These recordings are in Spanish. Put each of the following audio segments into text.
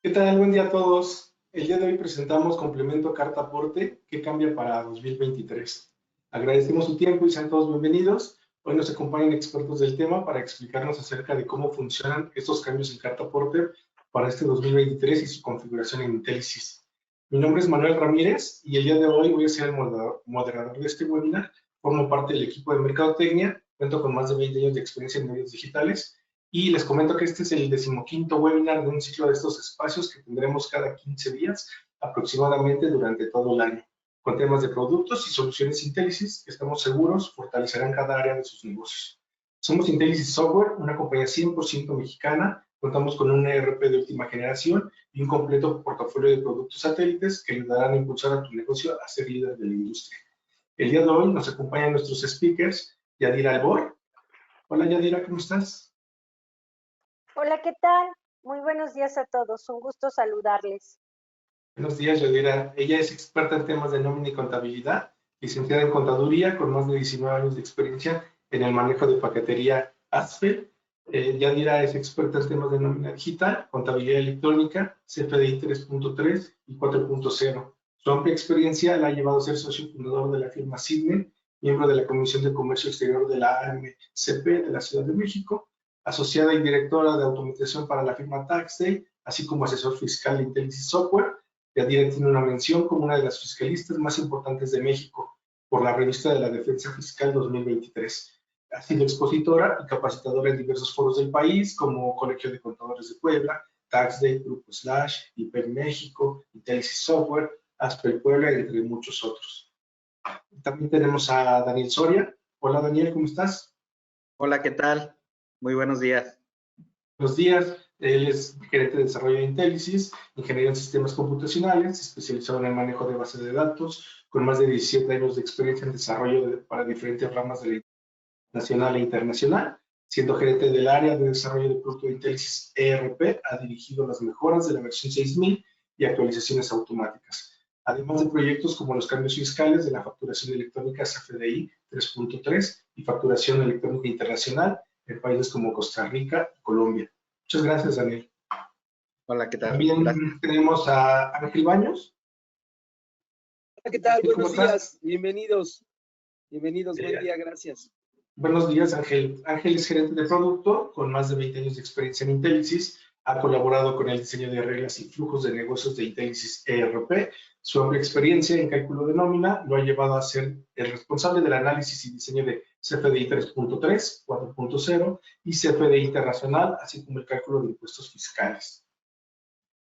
¿Qué tal? Buen día a todos. El día de hoy presentamos complemento carta aporte que cambia para 2023. Agradecemos su tiempo y sean todos bienvenidos. Hoy nos acompañan expertos del tema para explicarnos acerca de cómo funcionan estos cambios en carta aporte para este 2023 y su configuración en Intelisys. Mi nombre es Manuel Ramírez y el día de hoy voy a ser el moderador de este webinar. Formo parte del equipo de Mercadotecnia, cuento con más de 20 años de experiencia en medios digitales y les comento que este es el 15º webinar de un ciclo de estos espacios que tendremos cada 15 días aproximadamente durante todo el año, con temas de productos y soluciones Intelisys que estamos seguros fortalecerán cada área de sus negocios. Somos Intelisys Software, una compañía 100% mexicana, contamos con un ERP de última generación y un completo portafolio de productos satélites que ayudarán a impulsar a tu negocio a ser líder de la industria. El día de hoy nos acompañan nuestros speakers, Yadira Albor. Hola Yadira, ¿cómo estás? Hola, ¿qué tal? Muy buenos días a todos. Un gusto saludarles. Buenos días, Yadira. Ella es experta en temas de nómina y contabilidad, licenciada en contaduría con más de 19 años de experiencia en el manejo de paquetería ASFE. Yadira es experta en temas de nómina digital, contabilidad electrónica, CFDI 3.3 y 4.0. Su amplia experiencia la ha llevado a ser socio fundador de la firma Sidney, miembro de la Comisión de Comercio Exterior de la AMCP de la Ciudad de México, asociada y directora de automatización para la firma TaxDay, así como asesor fiscal de Intelisys Software. Yadira tiene una mención como una de las fiscalistas más importantes de México por la revista de la Defensa Fiscal 2023. Ha sido expositora y capacitadora en diversos foros del país, como Colegio de Contadores de Puebla, TaxDay, Grupo Slash, IPEN México, Intelisys Software, ASPEL Puebla, entre muchos otros. También tenemos a Daniel Soria. Hola Daniel, ¿cómo estás? Hola, ¿qué tal? Muy buenos días. Buenos días. Él es gerente de desarrollo de Intelisys, ingeniero en sistemas computacionales, especializado en el manejo de bases de datos, con más de 17 años de experiencia en desarrollo para diferentes ramas de la nacional e internacional. Siendo gerente del área de desarrollo de producto de Intelisys ERP, ha dirigido las mejoras de la versión 6000 y actualizaciones automáticas, además de proyectos como los cambios fiscales de la facturación electrónica CFDI 3.3 y facturación electrónica internacional en países como Costa Rica y Colombia. Muchas gracias, Daniel. Hola, ¿qué tal? También Gracias. tenemos a Ángel Baños. Hola, ¿qué tal? ¿Cómo Buenos estás? días, bienvenidos. Bienvenidos, buen día, gracias. Buenos días, Ángel. Ángel es gerente de producto con más de 20 años de experiencia en Intelisys. Ha colaborado con el diseño de reglas y flujos de negocios de Intelisys ERP. Su amplia experiencia en cálculo de nómina lo ha llevado a ser el responsable del análisis y diseño de CFDI 3.3, 4.0 y CFDI internacional, así como el cálculo de impuestos fiscales.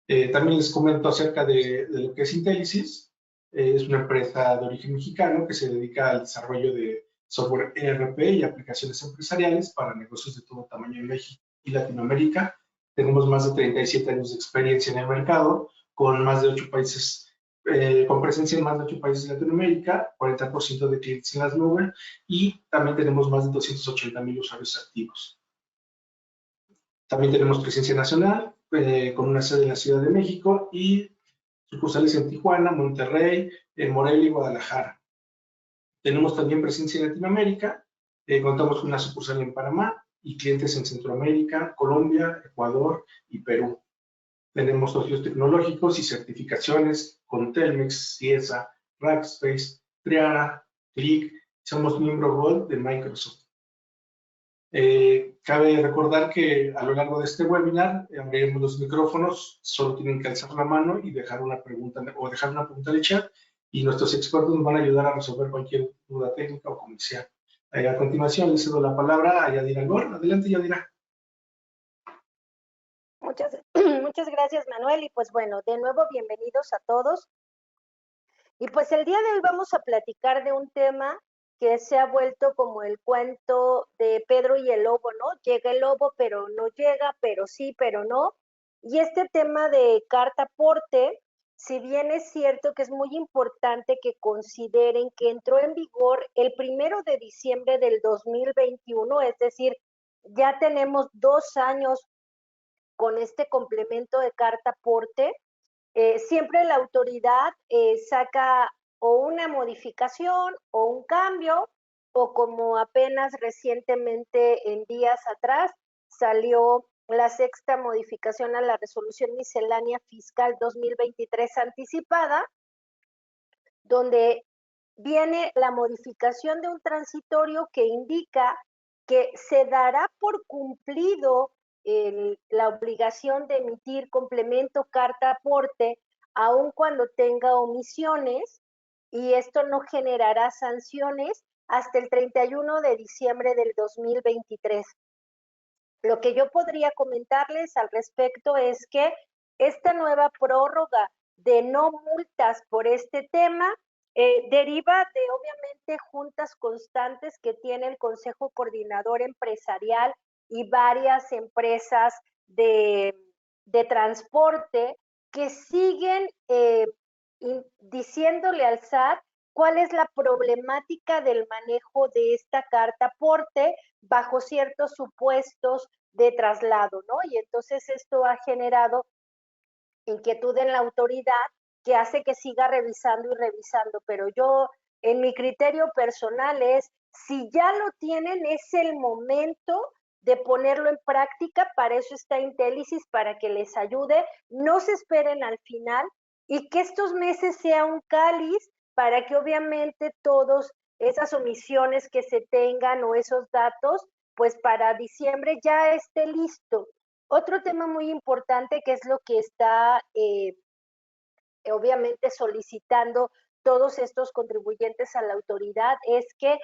También les comento acerca de lo que es Intelisys. Es una empresa de origen mexicano que se dedica al desarrollo de software ERP y aplicaciones empresariales para negocios de todo tamaño en México y Latinoamérica. Tenemos más de 37 años de experiencia en el mercado, con más de 8 países, con presencia en más de 8 países de Latinoamérica, 40% de clientes en las nubes y también tenemos más de 280,000 usuarios activos. También tenemos presencia nacional, con una sede en la Ciudad de México y sucursales en Tijuana, Monterrey, Morelia y Guadalajara. Tenemos también presencia en Latinoamérica, contamos con una sucursal en Panamá y clientes en Centroamérica, Colombia, Ecuador y Perú. Tenemos socios tecnológicos y certificaciones con Telmex, Ciesa, Rackspace, Triara, Click. Somos miembro Gold de Microsoft. Cabe recordar que a lo largo de este webinar abriremos los micrófonos, solo tienen que alzar la mano y dejar una pregunta en el chat y nuestros expertos nos van a ayudar a resolver cualquier duda técnica o comercial. A continuación le cedo la palabra a Yadira Albor. Adelante, Yadira. Muchas gracias, Manuel. Y pues bueno, de nuevo, bienvenidos a todos. Y pues el día de hoy vamos a platicar de un tema que se ha vuelto como el cuento de Pedro y el lobo, ¿no? Llega el lobo, pero no llega, pero sí, pero no. Y este tema de carta aporte, si bien es cierto que es muy importante que consideren que entró en vigor el 1 de diciembre del 2021, es decir, ya tenemos 2 años con este complemento de carta aporte. Siempre la autoridad saca o una modificación o un cambio, o como apenas recientemente en días atrás salió la sexta modificación a la resolución miscelánea fiscal 2023 anticipada, donde viene la modificación de un transitorio que indica que se dará por cumplido la obligación de emitir complemento, carta, aporte, aun cuando tenga omisiones, y esto no generará sanciones hasta el 31 de diciembre del 2023. Lo que yo podría comentarles al respecto es que esta nueva prórroga de no multas por este tema deriva de obviamente juntas constantes que tiene el Consejo Coordinador Empresarial y varias empresas de transporte que siguen diciéndole al SAT cuál es la problemática del manejo de esta carta aporte bajo ciertos supuestos de traslado, ¿no? Y entonces esto ha generado inquietud en la autoridad que hace que siga revisando y revisando, pero yo, en mi criterio personal es, si ya lo tienen, es el momento de ponerlo en práctica, para eso está Intellisis, para que les ayude, no se esperen al final, y que estos meses sea un cáliz para que obviamente todas esas omisiones que se tengan o esos datos, pues para diciembre ya esté listo. Otro tema muy importante, que es lo que está obviamente solicitando todos estos contribuyentes a la autoridad, es que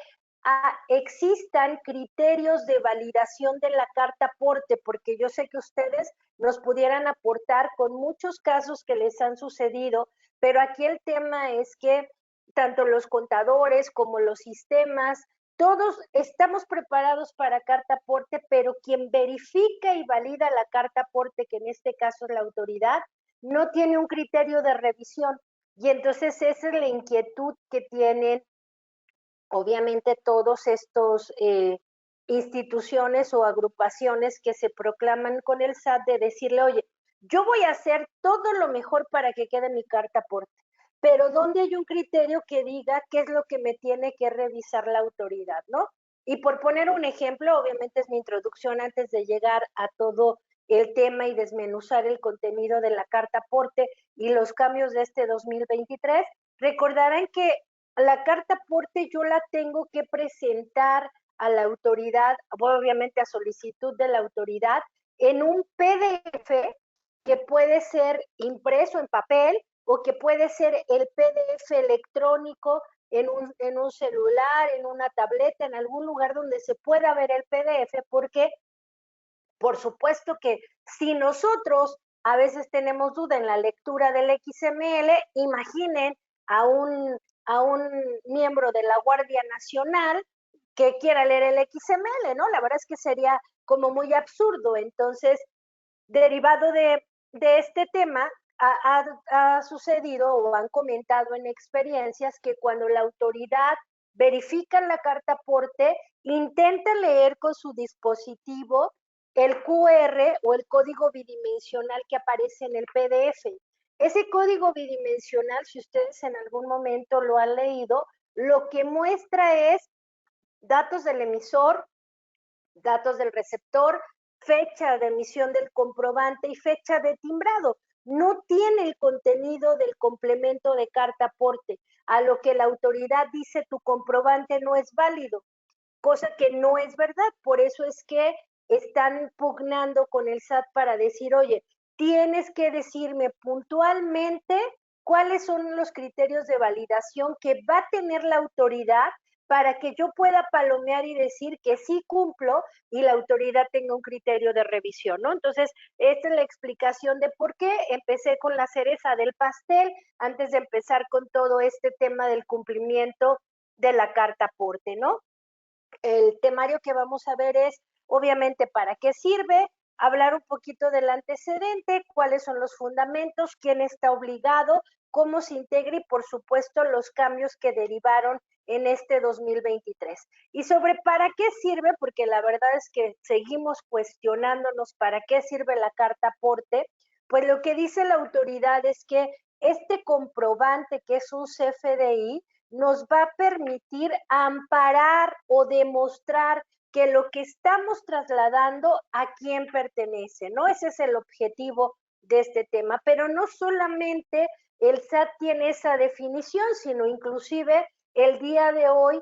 existan criterios de validación de la carta aporte, porque yo sé que ustedes nos pudieran aportar con muchos casos que les han sucedido, pero aquí el tema es que tanto los contadores como los sistemas, todos estamos preparados para carta aporte, pero quien verifica y valida la carta aporte, que en este caso es la autoridad, no tiene un criterio de revisión. Y entonces esa es la inquietud que tienen obviamente todos estos instituciones o agrupaciones que se proclaman con el SAT, de decirle, oye, yo voy a hacer todo lo mejor para que quede mi carta aporte, pero ¿dónde hay un criterio que diga qué es lo que me tiene que revisar la autoridad, ¿no? Y por poner un ejemplo, obviamente es mi introducción antes de llegar a todo el tema y desmenuzar el contenido de la carta aporte y los cambios de este 2023, recordarán que la carta aporte yo la tengo que presentar a la autoridad, obviamente a solicitud de la autoridad, en un PDF que puede ser impreso en papel o que puede ser el PDF electrónico en un celular, en una tableta, en algún lugar donde se pueda ver el PDF, porque por supuesto que si nosotros a veces tenemos duda en la lectura del XML, imaginen a un miembro de la Guardia Nacional que quiera leer el XML, ¿no? La verdad es que sería como muy absurdo. Entonces, derivado de este tema, ha sucedido o han comentado en experiencias que cuando la autoridad verifica la carta aporte, intenta leer con su dispositivo el QR o el código bidimensional que aparece en el PDF. Ese código bidimensional, si ustedes en algún momento lo han leído, lo que muestra es datos del emisor, datos del receptor, fecha de emisión del comprobante y fecha de timbrado. No tiene el contenido del complemento de carta aporte, a lo que la autoridad dice tu comprobante no es válido, cosa que no es verdad. Por eso es que están pugnando con el SAT para decir, oye, tienes que decirme puntualmente cuáles son los criterios de validación que va a tener la autoridad para que yo pueda palomear y decir que sí cumplo y la autoridad tenga un criterio de revisión, ¿no? Entonces, esta es la explicación de por qué empecé con la cereza del pastel antes de empezar con todo este tema del cumplimiento de la carta aporte, ¿no? El temario que vamos a ver es, obviamente, para qué sirve, hablar un poquito del antecedente, cuáles son los fundamentos, quién está obligado, cómo se integra y, por supuesto, los cambios que derivaron en este 2023. Y sobre para qué sirve, porque la verdad es que seguimos cuestionándonos para qué sirve la carta aporte, pues lo que dice la autoridad es que este comprobante, que es un CFDI, nos va a permitir amparar o demostrar que lo que estamos trasladando a quién pertenece, ¿no? Ese es el objetivo de este tema, pero no solamente el SAT tiene esa definición, sino inclusive el día de hoy,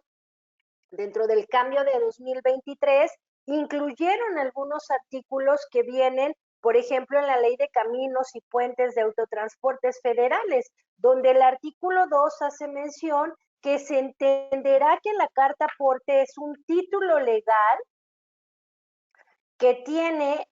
dentro del cambio de 2023, incluyeron algunos artículos que vienen, por ejemplo, en la Ley de Caminos y Puentes de Autotransportes Federales, donde el artículo 2 hace mención que se entenderá que la carta aporte es un título legal que tiene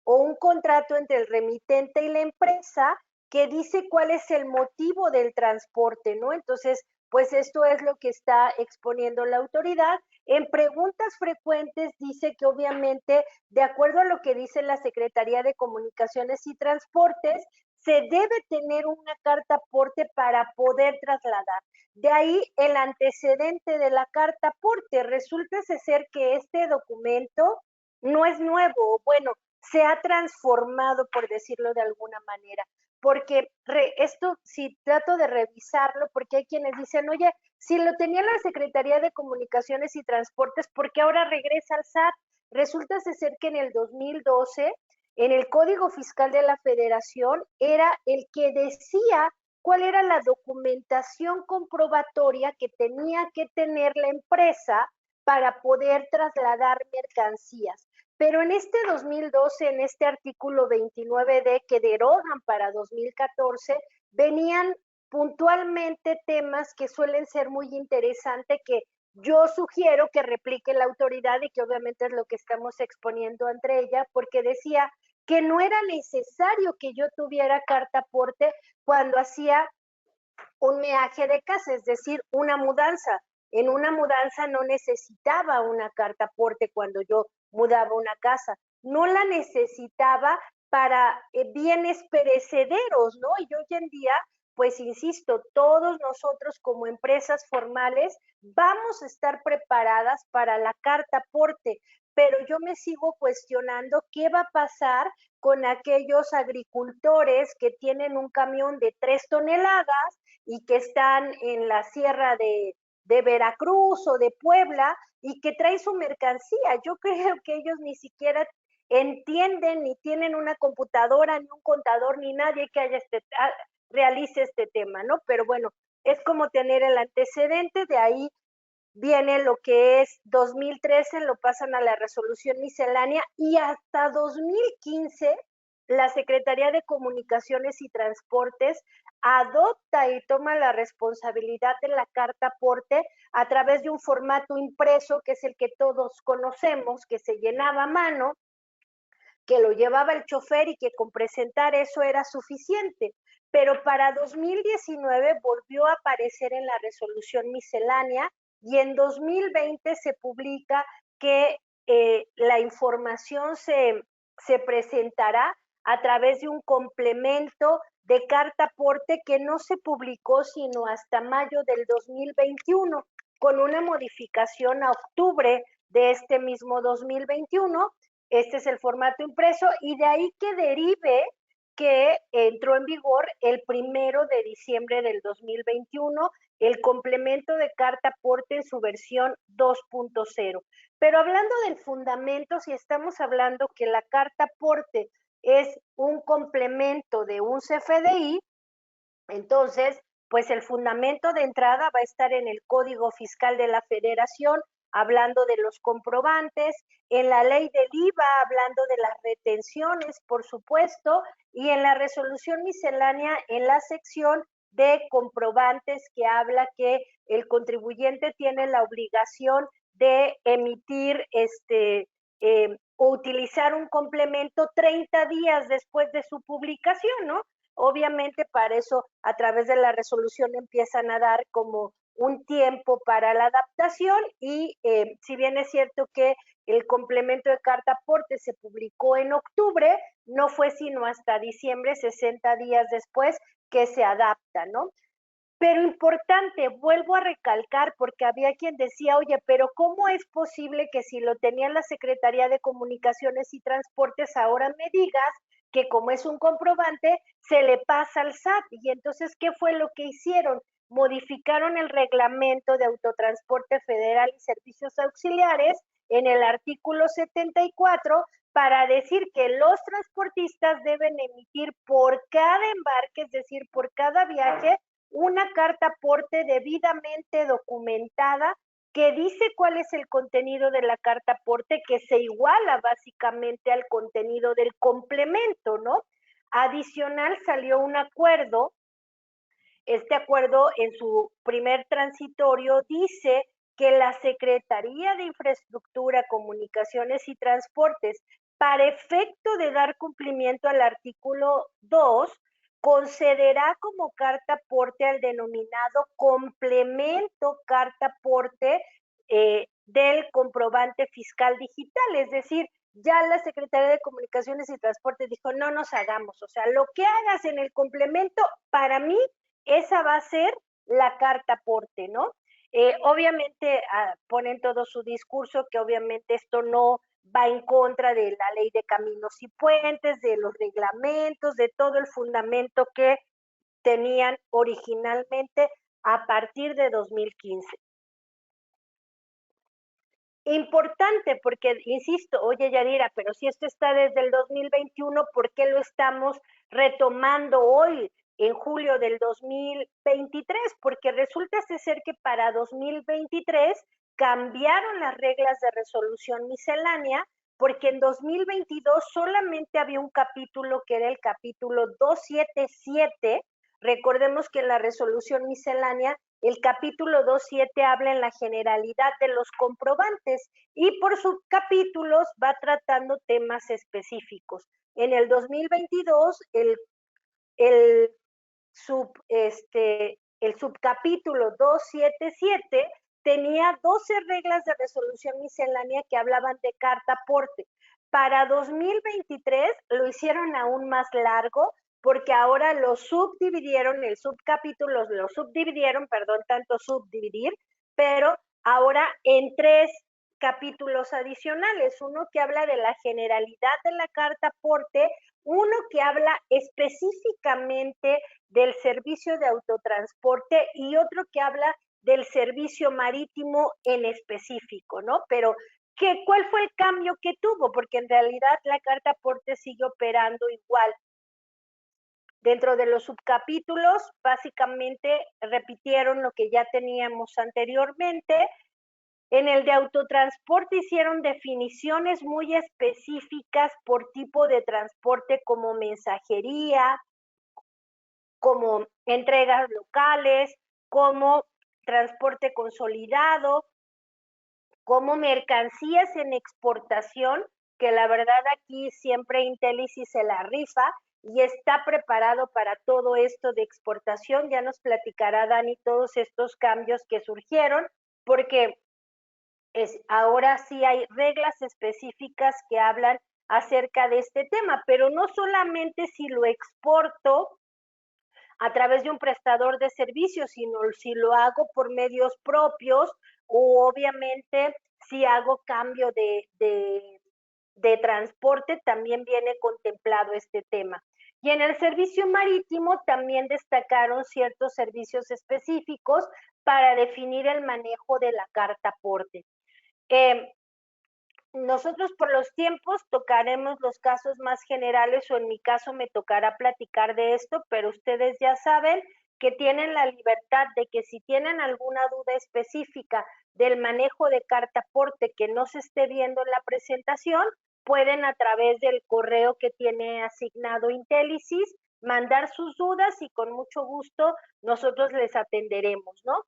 o un contrato entre el remitente y la empresa que dice cuál es el motivo del transporte, ¿no? Entonces, pues esto es lo que está exponiendo la autoridad. En preguntas frecuentes dice que obviamente, de acuerdo a lo que dice la Secretaría de Comunicaciones y Transportes, se debe tener una carta aporte para poder trasladar. De ahí el antecedente de la carta aporte. Resulta ser que este documento no es nuevo, bueno, se ha transformado, por decirlo de alguna manera, porque esto, si trato de revisarlo, porque hay quienes dicen, oye, si lo tenía la Secretaría de Comunicaciones y Transportes, ¿por qué ahora regresa al SAT? Resulta ser que en el 2012, en el Código Fiscal de la Federación, era el que decía cuál era la documentación comprobatoria que tenía que tener la empresa para poder trasladar mercancías. Pero en este 2012, en este artículo 29D que derogan para 2014, venían puntualmente temas que suelen ser muy interesantes, que yo sugiero que replique la autoridad y que obviamente es lo que estamos exponiendo ante ella, porque decía que no era necesario que yo tuviera carta aporte cuando hacía un meaje de casa, es decir, una mudanza. En una mudanza no necesitaba una carta aporte cuando yo mudaba una casa, no la necesitaba para bienes perecederos, ¿no? Y hoy en día, pues insisto, todos nosotros como empresas formales vamos a estar preparadas para la carta aporte, pero yo me sigo cuestionando qué va a pasar con aquellos agricultores que tienen un camión de 3 toneladas y que están en la sierra de Veracruz o de Puebla y que traen su mercancía. Yo creo que ellos ni siquiera entienden ni tienen una computadora, ni un contador, ni nadie que realice este tema, ¿no? Pero bueno, es como tener el antecedente, de ahí viene lo que es 2013, lo pasan a la resolución miscelánea y hasta 2015 la Secretaría de Comunicaciones y Transportes adopta y toma la responsabilidad de la carta aporte a través de un formato impreso que es el que todos conocemos, que se llenaba a mano, que lo llevaba el chofer y que con presentar eso era suficiente. Pero para 2019 volvió a aparecer en la resolución miscelánea y en 2020 se publica que la información se presentará a través de un complemento de carta aporte que no se publicó sino hasta mayo del 2021, con una modificación a octubre de este mismo 2021. Este es el formato impreso y de ahí que derive que entró en vigor el 1 de diciembre del 2021 el complemento de carta aporte en su versión 2.0. Pero hablando del fundamento, si estamos hablando que la carta aporte es un complemento de un CFDI, entonces, pues el fundamento de entrada va a estar en el Código Fiscal de la Federación, hablando de los comprobantes, en la ley del IVA, hablando de las retenciones, por supuesto, y en la resolución miscelánea, en la sección de comprobantes, que habla que el contribuyente tiene la obligación de emitir o utilizar un complemento 30 días después de su publicación, ¿no? Obviamente para eso a través de la resolución empiezan a dar como un tiempo para la adaptación y si bien es cierto que el complemento de carta aporte se publicó en octubre, no fue sino hasta diciembre, 60 días después, que se adapta, ¿no? Pero importante, vuelvo a recalcar, porque había quien decía, oye, pero ¿cómo es posible que si lo tenía la Secretaría de Comunicaciones y Transportes, ahora me digas que como es un comprobante, se le pasa al SAT? Y entonces, ¿qué fue lo que hicieron? Modificaron el reglamento de autotransporte federal y servicios auxiliares en el artículo 74 para decir que los transportistas deben emitir por cada embarque, es decir, por cada viaje, una carta aporte debidamente documentada que dice cuál es el contenido de la carta aporte, que se iguala básicamente al contenido del complemento, ¿no? Adicional salió un acuerdo. Este acuerdo en su primer transitorio dice que la Secretaría de Infraestructura, Comunicaciones y Transportes, para efecto de dar cumplimiento al artículo 2, concederá como carta aporte al denominado complemento carta aporte del comprobante fiscal digital. Es decir, ya la Secretaría de Comunicaciones y Transportes dijo, no nos hagamos, o sea, lo que hagas en el complemento, para mí, esa va a ser la carta aporte, ¿no? Obviamente ponen todo su discurso que obviamente esto no va en contra de la ley de caminos y puentes, de los reglamentos, de todo el fundamento que tenían originalmente a partir de 2015. Importante porque, insisto, oye Yadira, pero si esto está desde el 2021, ¿por qué lo estamos retomando hoy, en julio del 2023? Porque resulta ser que para 2023 cambiaron las reglas de resolución miscelánea, porque en 2022 solamente había un capítulo que era el capítulo 277. Recordemos que en la resolución miscelánea el capítulo 2.7 habla en la generalidad de los comprobantes y por subcapítulos va tratando temas específicos. En el 2022, el subcapítulo 277 tenía 12 reglas de resolución miscelánea que hablaban de carta aporte. Para 2023 lo hicieron aún más largo, porque ahora lo subdividieron, el subcapítulo lo subdividieron, perdón, tanto subdividir, pero ahora en 3 capítulos adicionales, uno que habla de la generalidad de la carta aporte, uno que habla específicamente del servicio de autotransporte y otro que habla del servicio marítimo en específico, ¿no? Pero ¿cuál fue el cambio que tuvo? Porque en realidad la carta aporte sigue operando igual. Dentro de los subcapítulos, básicamente repitieron lo que ya teníamos anteriormente. En el de autotransporte hicieron definiciones muy específicas por tipo de transporte, como mensajería, como entregas locales, como transporte consolidado, como mercancías en exportación, que la verdad aquí siempre Intellisis se la rifa y está preparado para todo esto de exportación. Ya nos platicará Dani todos estos cambios que surgieron, porque ahora sí hay reglas específicas que hablan acerca de este tema, pero no solamente si lo exporto a través de un prestador de servicios, sino si lo hago por medios propios o obviamente si hago cambio de transporte, también viene contemplado este tema. Y en el servicio marítimo también destacaron ciertos servicios específicos para definir el manejo de la carta aporte. Nosotros por los tiempos tocaremos los casos más generales, o en mi caso me tocará platicar de esto, pero ustedes ya saben que tienen la libertad de que si tienen alguna duda específica del manejo de carta aporte que no se esté viendo en la presentación, pueden a través del correo que tiene asignado Intellisis mandar sus dudas y con mucho gusto nosotros les atenderemos, ¿no?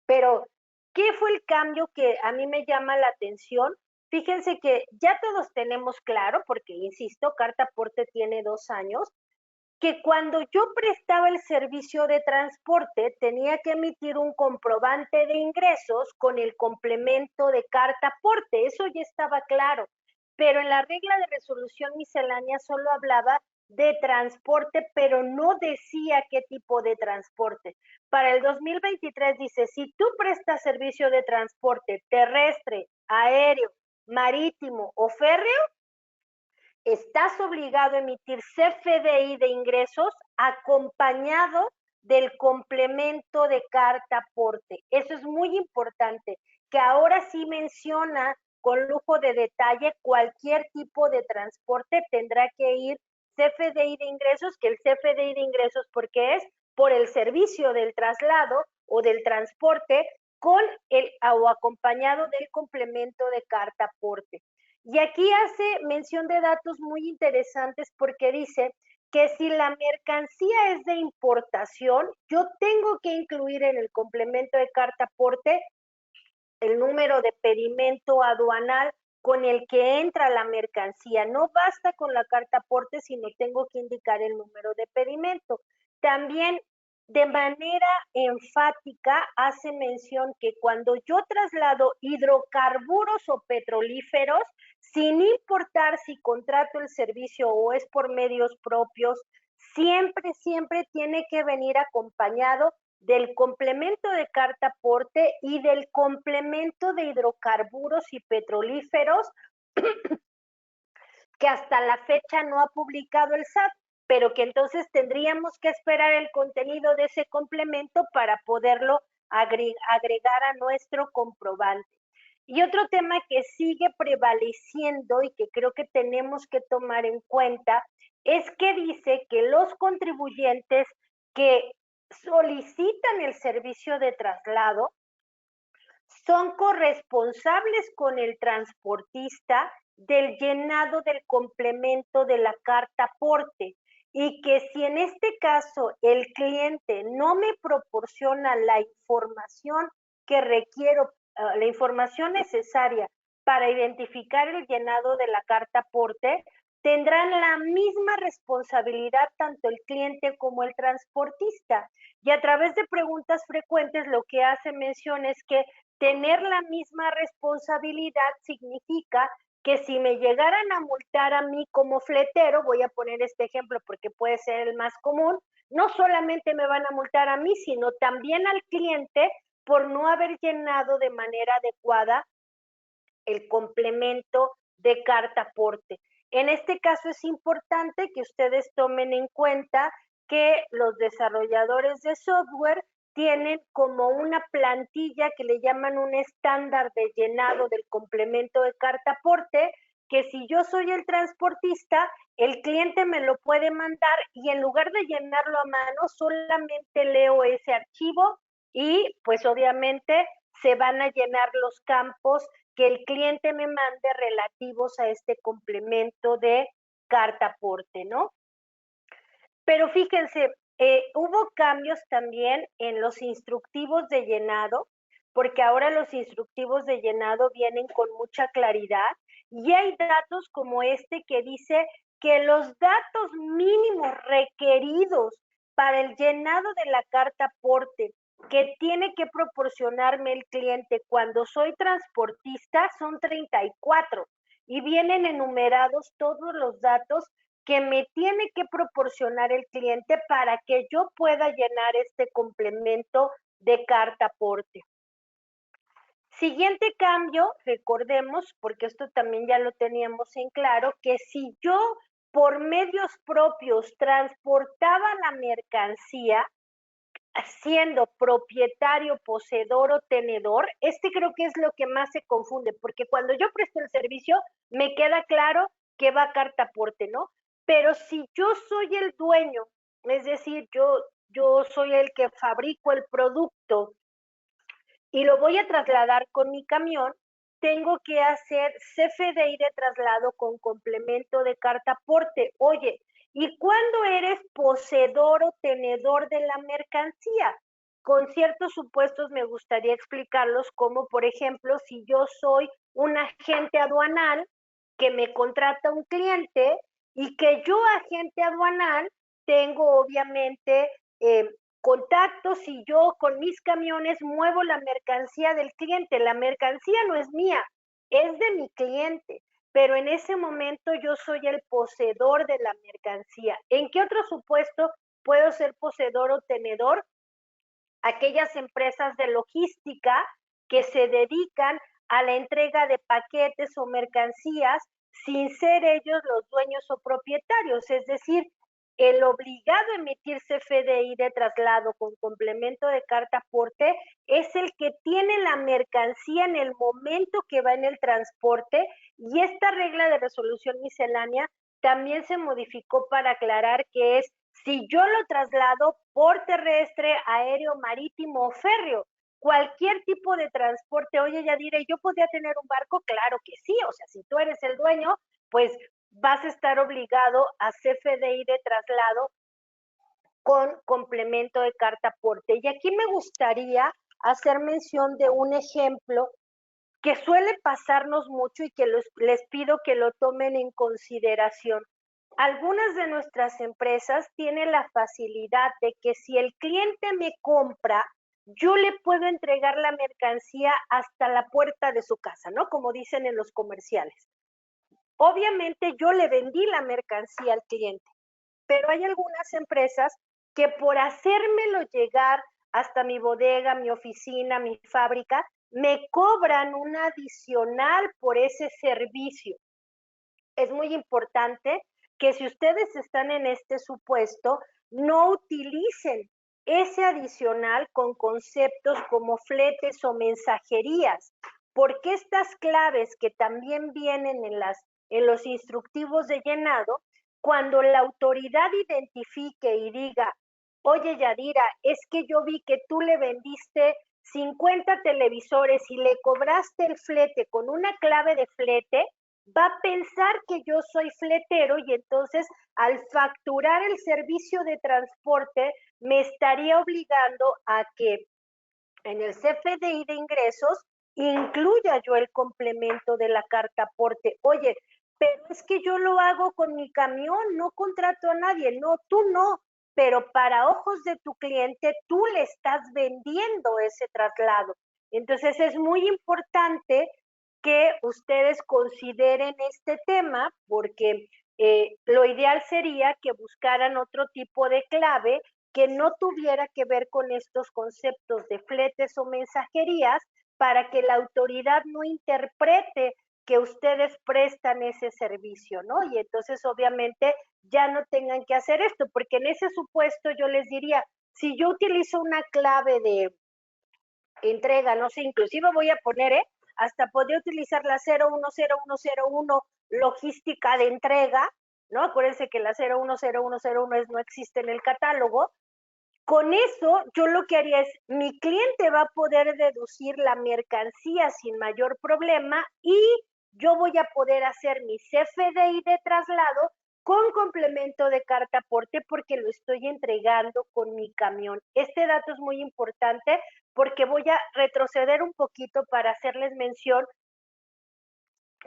Pero, ¿qué fue el cambio que a mí me llama la atención? Fíjense que ya todos tenemos claro, porque insisto, carta aporte tiene 2 años, que cuando yo prestaba el servicio de transporte tenía que emitir un comprobante de ingresos con el complemento de carta aporte, eso ya estaba claro, pero en la regla de resolución miscelánea solo hablaba de transporte, pero no decía qué tipo de transporte. Para el 2023 dice, si tú prestas servicio de transporte terrestre, aéreo, marítimo o férreo, estás obligado a emitir CFDI de ingresos acompañado del complemento de carta aporte. Eso es muy importante, que ahora sí menciona con lujo de detalle, cualquier tipo de transporte tendrá que ir CFDI de ingresos, que el CFDI de ingresos, porque es por el servicio del traslado o del transporte con el o acompañado del complemento de carta aporte. Y aquí hace mención de datos muy interesantes porque dice que si la mercancía es de importación, yo tengo que incluir en el complemento de carta aporte el número de pedimento aduanal con el que entra la mercancía. No basta con la carta aporte, sino tengo que indicar el número de pedimento. También de manera enfática hace mención que cuando yo traslado hidrocarburos o petrolíferos, sin importar si contrato el servicio o es por medios propios, siempre tiene que venir acompañado del complemento de carta aporte y del complemento de hidrocarburos y petrolíferos que hasta la fecha no ha publicado el SAT, pero que entonces tendríamos que esperar el contenido de ese complemento para poderlo agregar a nuestro comprobante. Y otro tema que sigue prevaleciendo y que creo que tenemos que tomar en cuenta es que dice que los contribuyentes que solicitan el servicio de traslado son corresponsables con el transportista del llenado del complemento de la carta aporte y que si en este caso el cliente no me proporciona la información que requiero, la información necesaria para identificar el llenado de la carta aporte, tendrán la misma responsabilidad tanto el cliente como el transportista. Y a través de preguntas frecuentes lo que hace mención es que tener la misma responsabilidad significa que si me llegaran a multar a mí como fletero, voy a poner este ejemplo porque puede ser el más común, no solamente me van a multar a mí, sino también al cliente por no haber llenado de manera adecuada el complemento de carta aporte. En este caso es importante que ustedes tomen en cuenta que los desarrolladores de software tienen como una plantilla que le llaman un estándar de llenado del complemento de carta aporte, que si yo soy el transportista, el cliente me lo puede mandar y en lugar de llenarlo a mano, solamente leo ese archivo y pues obviamente se van a llenar los campos que el cliente me mande relativos a este complemento de carta aporte, ¿no? Pero fíjense, hubo cambios también en los instructivos de llenado, porque ahora los instructivos de llenado vienen con mucha claridad y hay datos como este que dice que los datos mínimos requeridos para el llenado de la carta aporte que tiene que proporcionarme el cliente cuando soy transportista son 34 y vienen enumerados todos los datos que me tiene que proporcionar el cliente para que yo pueda llenar este complemento de carta aporte. Siguiente cambio, recordemos, porque esto también ya lo teníamos en claro, que si yo por medios propios transportaba la mercancía, siendo propietario, poseedor o tenedor, creo que es lo que más se confunde, porque cuando yo presto el servicio, me queda claro que va a carta aporte, ¿no? Pero si yo soy el dueño, es decir, yo soy el que fabrico el producto y lo voy a trasladar con mi camión, tengo que hacer CFDI de traslado con complemento de carta aporte. Oye, ¿y cuándo eres poseedor o tenedor de la mercancía? Con ciertos supuestos me gustaría explicarlos, como por ejemplo, si yo soy un agente aduanal que me contrata un cliente y que yo, agente aduanal, tengo obviamente contactos y yo con mis camiones muevo la mercancía del cliente. La mercancía no es mía, es de mi cliente, pero en ese momento yo soy el poseedor de la mercancía. ¿En qué otro supuesto puedo ser poseedor o tenedor? Aquellas empresas de logística que se dedican a la entrega de paquetes o mercancías sin ser ellos los dueños o propietarios, es decir, el obligado a emitir CFDI de traslado con complemento de carta aporte es el que tiene la mercancía en el momento que va en el transporte, y esta regla de resolución miscelánea también se modificó para aclarar que es si yo lo traslado por terrestre, aéreo, marítimo o férreo. Cualquier tipo de transporte. Oye, Yadira, ¿yo podría tener un barco? Claro que sí, o sea, si tú eres el dueño, pues vas a estar obligado a CFDI de traslado con complemento de carta aporte. Y aquí me gustaría hacer mención de un ejemplo que suele pasarnos mucho y que les pido que lo tomen en consideración. Algunas de nuestras empresas tienen la facilidad de que si el cliente me compra, yo le puedo entregar la mercancía hasta la puerta de su casa, ¿no? Como dicen en los comerciales. Obviamente yo le vendí la mercancía al cliente, pero hay algunas empresas que por hacérmelo llegar hasta mi bodega, mi oficina, mi fábrica, me cobran un adicional por ese servicio. Es muy importante que si ustedes están en este supuesto, no utilicen ese adicional con conceptos como fletes o mensajerías, porque estas claves que también vienen en los instructivos de llenado, cuando la autoridad identifique y diga, oye Yadira, es que yo vi que tú le vendiste 50 televisores y le cobraste el flete con una clave de flete, va a pensar que yo soy fletero y entonces al facturar el servicio de transporte me estaría obligando a que en el CFDI de ingresos incluya yo el complemento de la carta aporte. Oye, pero es que yo lo hago con mi camión, no contrato a nadie. No, tú no, pero para ojos de tu cliente tú le estás vendiendo ese traslado. Entonces es muy importante que ustedes consideren este tema, porque lo ideal sería que buscaran otro tipo de clave que no tuviera que ver con estos conceptos de fletes o mensajerías, para que la autoridad no interprete que ustedes prestan ese servicio, ¿no? Y entonces obviamente ya no tengan que hacer esto, porque en ese supuesto yo les diría, si yo utilizo una clave de entrega, no sé, inclusive voy a poner, hasta podría utilizar la 010101 logística de entrega, ¿no? Acuérdense que la 010101 no existe en el catálogo. Con eso, yo lo que haría es, mi cliente va a poder deducir la mercancía sin mayor problema y yo voy a poder hacer mi CFDI de traslado con complemento de carta aporte porque lo estoy entregando con mi camión. Este dato es muy importante porque voy a retroceder un poquito para hacerles mención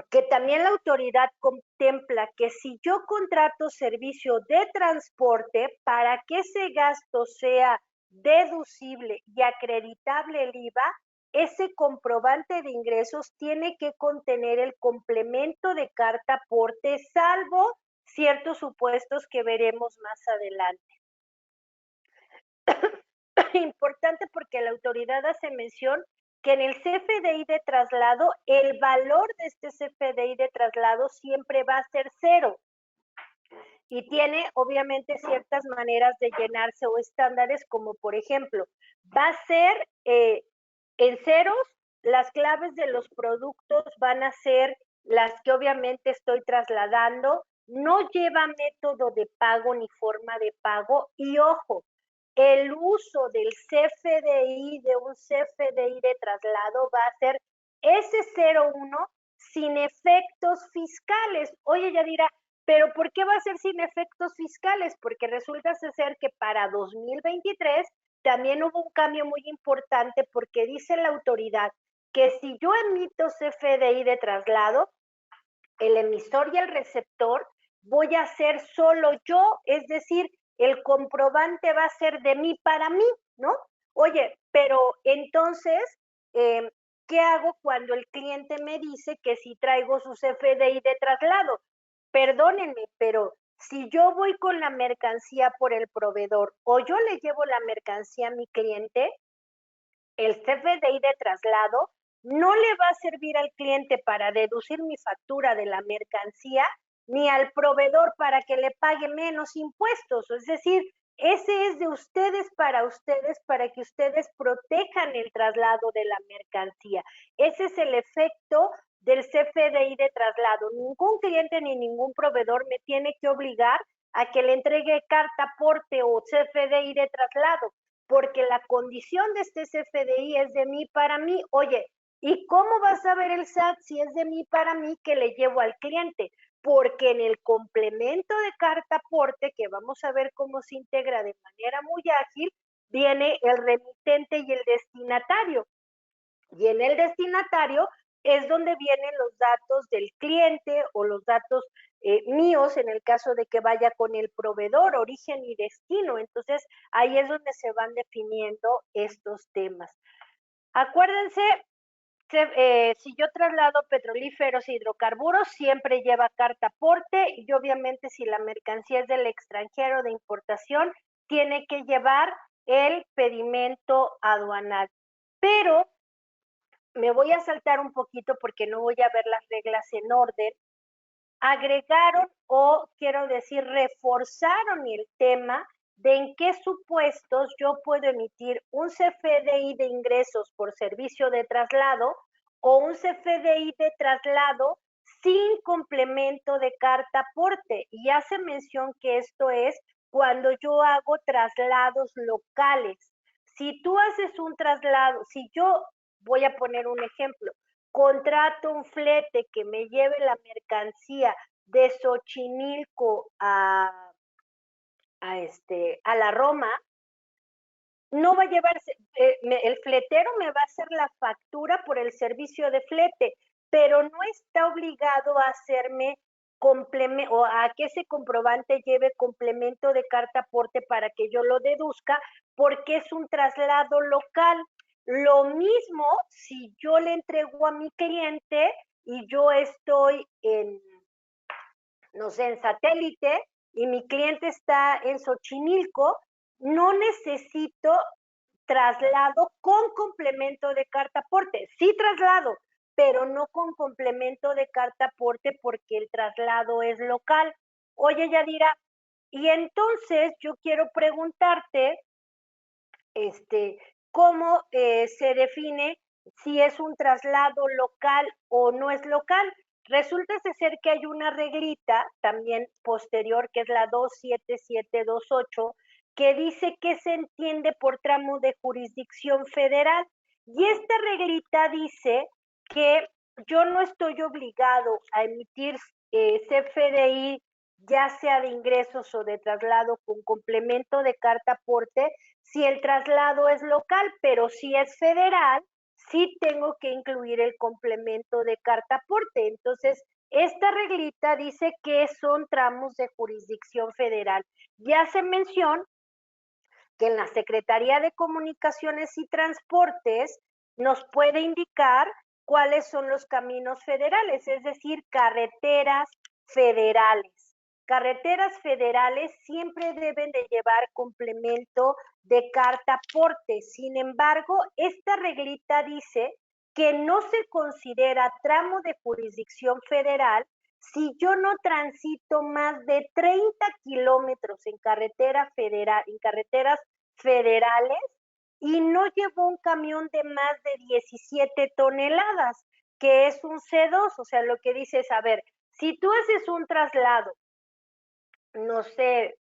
que también la autoridad contempla que si yo contrato servicio de transporte, para que ese gasto sea deducible y acreditable el IVA, ese comprobante de ingresos tiene que contener el complemento de carta aporte, salvo ciertos supuestos que veremos más adelante. Importante porque la autoridad hace mención que en el CFDI de traslado, el valor de este CFDI de traslado siempre va a ser 0. Y tiene obviamente ciertas maneras de llenarse o estándares, como por ejemplo, va a ser en ceros, las claves de los productos van a ser las que obviamente estoy trasladando, no lleva método de pago ni forma de pago, y ojo, el uso del CFDI, de un CFDI de traslado, va a ser ese 01 sin efectos fiscales. Oye, Yadira, ¿pero por qué va a ser sin efectos fiscales? Porque resulta ser que para 2023 también hubo un cambio muy importante, porque dice la autoridad que si yo emito CFDI de traslado, el emisor y el receptor voy a ser solo yo, es decir, el comprobante va a ser de mí para mí, ¿no? Oye, pero entonces, ¿qué hago cuando el cliente me dice que si traigo su CFDI de traslado? Perdónenme, pero si yo voy con la mercancía por el proveedor o yo le llevo la mercancía a mi cliente, el CFDI de traslado no le va a servir al cliente para deducir mi factura de la mercancía ni al proveedor para que le pague menos impuestos. Es decir, ese es de ustedes, para que ustedes protejan el traslado de la mercancía. Ese es el efecto del CFDI de traslado. Ningún cliente ni ningún proveedor me tiene que obligar a que le entregue carta aporte o CFDI de traslado, porque la condición de este CFDI es de mí para mí. Oye, ¿y cómo vas a ver el SAT si es de mí para mí que le llevo al cliente? Porque en el complemento de carta aporte, que vamos a ver cómo se integra de manera muy ágil, viene el remitente y el destinatario. Y en el destinatario es donde vienen los datos del cliente o los datos míos, en el caso de que vaya con el proveedor, origen y destino. Entonces, ahí es donde se van definiendo estos temas. Acuérdense, si yo traslado petrolíferos e hidrocarburos, siempre lleva carta aporte, y obviamente si la mercancía es del extranjero de importación, tiene que llevar el pedimento aduanal. Pero me voy a saltar un poquito porque no voy a ver las reglas en orden. Agregaron, o quiero decir, reforzaron el tema de en qué supuestos yo puedo emitir un CFDI de ingresos por servicio de traslado o un CFDI de traslado sin complemento de carta aporte. Y hace mención que esto es cuando yo hago traslados locales. Si tú haces un traslado, si yo voy a poner un ejemplo, contrato un flete que me lleve la mercancía de Xochimilco a la Roma, no va a llevarse, el fletero me va a hacer la factura por el servicio de flete, pero no está obligado a hacerme complemento o a que ese comprobante lleve complemento de carta aporte para que yo lo deduzca, porque es un traslado local. Lo mismo si yo le entrego a mi cliente y yo estoy no sé, en satélite y mi cliente está en Xochimilco, no necesito traslado con complemento de carta aporte. Sí traslado, pero no con complemento de carta aporte porque el traslado es local. Oye, Yadira, y entonces yo quiero preguntarte, cómo se define si es un traslado local o no es local. Resulta ser que hay una reglita también posterior, que es la 27728, que dice que se entiende por tramo de jurisdicción federal. Y esta reglita dice que yo no estoy obligado a emitir CFDI, ya sea de ingresos o de traslado con complemento de carta aporte, si el traslado es local, pero si es federal, sí tengo que incluir el complemento de carta aporte. Entonces, esta reglita dice que son tramos de jurisdicción federal. Ya se mencionó que en la Secretaría de Comunicaciones y Transportes nos puede indicar cuáles son los caminos federales, es decir, carreteras federales. Carreteras federales siempre deben de llevar complemento de carta aporte. Sin embargo, esta reglita dice que no se considera tramo de jurisdicción federal si yo no transito más de 30 kilómetros en carretera federal, en carreteras federales, y no llevo un camión de más de 17 toneladas, que es un C2, o sea, lo que dice es, a ver, si tú haces un traslado, no sé,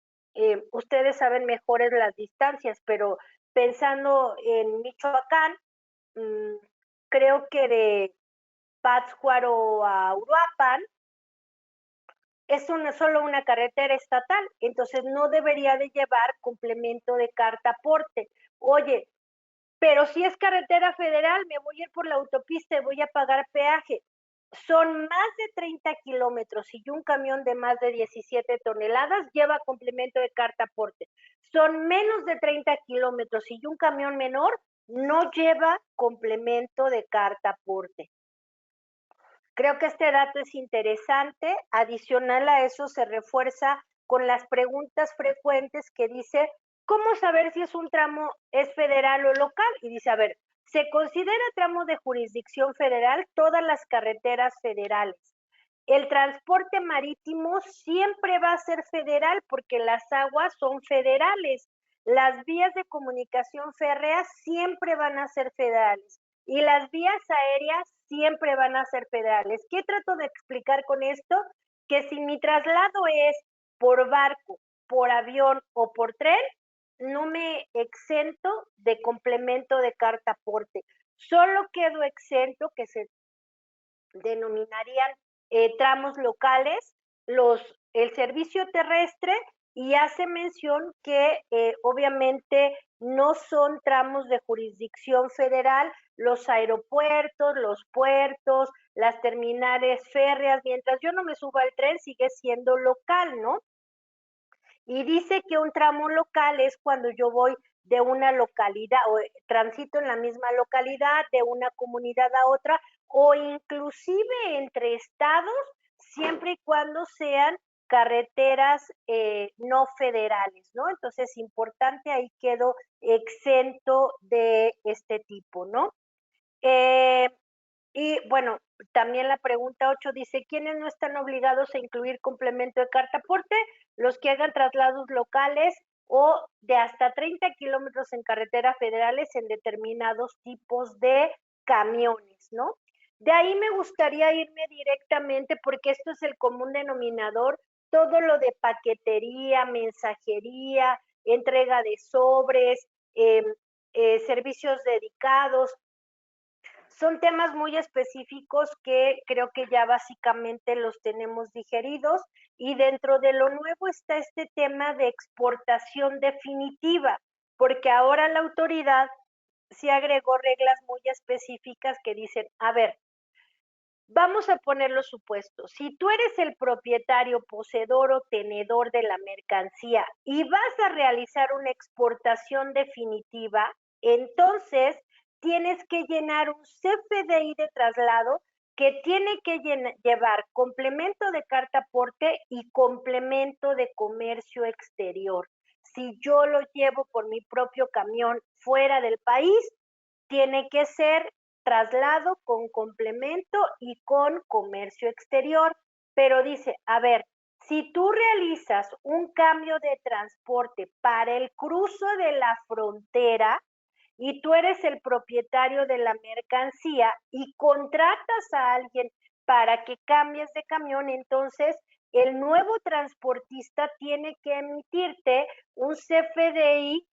ustedes saben mejores las distancias, pero pensando en Michoacán, creo que de Pátzcuaro a Uruapan es solo una carretera estatal, entonces no debería de llevar complemento de carta aporte. Oye, pero si es carretera federal, me voy a ir por la autopista y voy a pagar peaje. Son más de 30 kilómetros y un camión de más de 17 toneladas lleva complemento de carta aporte. Son menos de 30 kilómetros y un camión menor no lleva complemento de carta aporte. Creo que este dato es interesante. Adicional a eso se refuerza con las preguntas frecuentes que dice, ¿cómo saber si es un tramo es federal o local? Y dice, a ver, se considera tramo de jurisdicción federal todas las carreteras federales el transporte marítimo siempre va a ser federal porque las aguas son federales. Las vías de comunicación férrea siempre van a ser federales y las vías aéreas siempre van a ser federales. ¿Qué trato de explicar con esto? Que si mi traslado es por barco, por avión o por tren, no me exento de complemento de carta aporte. Solo quedo exento, que se denominarían tramos locales, el servicio terrestre, y hace mención que obviamente no son tramos de jurisdicción federal, los aeropuertos, los puertos, las terminales férreas. Mientras yo no me suba al tren, sigue siendo local, ¿no? Y dice que un tramo local es cuando yo voy de una localidad o transito en la misma localidad, de una comunidad a otra, o inclusive entre estados, siempre y cuando sean carreteras no federales, ¿no? Entonces, importante, ahí quedo exento de este tipo, ¿no? Y bueno, también la pregunta 8 dice, ¿quiénes no están obligados a incluir complemento de carta aporte? Los que hagan traslados locales o de hasta 30 kilómetros en carreteras federales en determinados tipos de camiones, ¿no? De ahí me gustaría irme directamente, porque esto es el común denominador, todo lo de paquetería, mensajería, entrega de sobres, servicios dedicados. Son temas muy específicos que creo que ya básicamente los tenemos digeridos, y dentro de lo nuevo está este tema de exportación definitiva, porque ahora la autoridad sí agregó reglas muy específicas que dicen, a ver, vamos a poner los supuestos. Si tú eres el propietario, poseedor o tenedor de la mercancía y vas a realizar una exportación definitiva, entonces tienes que llenar un CFDI de traslado que tiene que llevar complemento de carta aporte y complemento de comercio exterior. Si yo lo llevo por mi propio camión fuera del país, tiene que ser traslado con complemento y con comercio exterior. Pero dice, a ver, si tú realizas un cambio de transporte para el cruce de la frontera y tú eres el propietario de la mercancía y contratas a alguien para que cambies de camión, entonces el nuevo transportista tiene que emitirte un CFDI,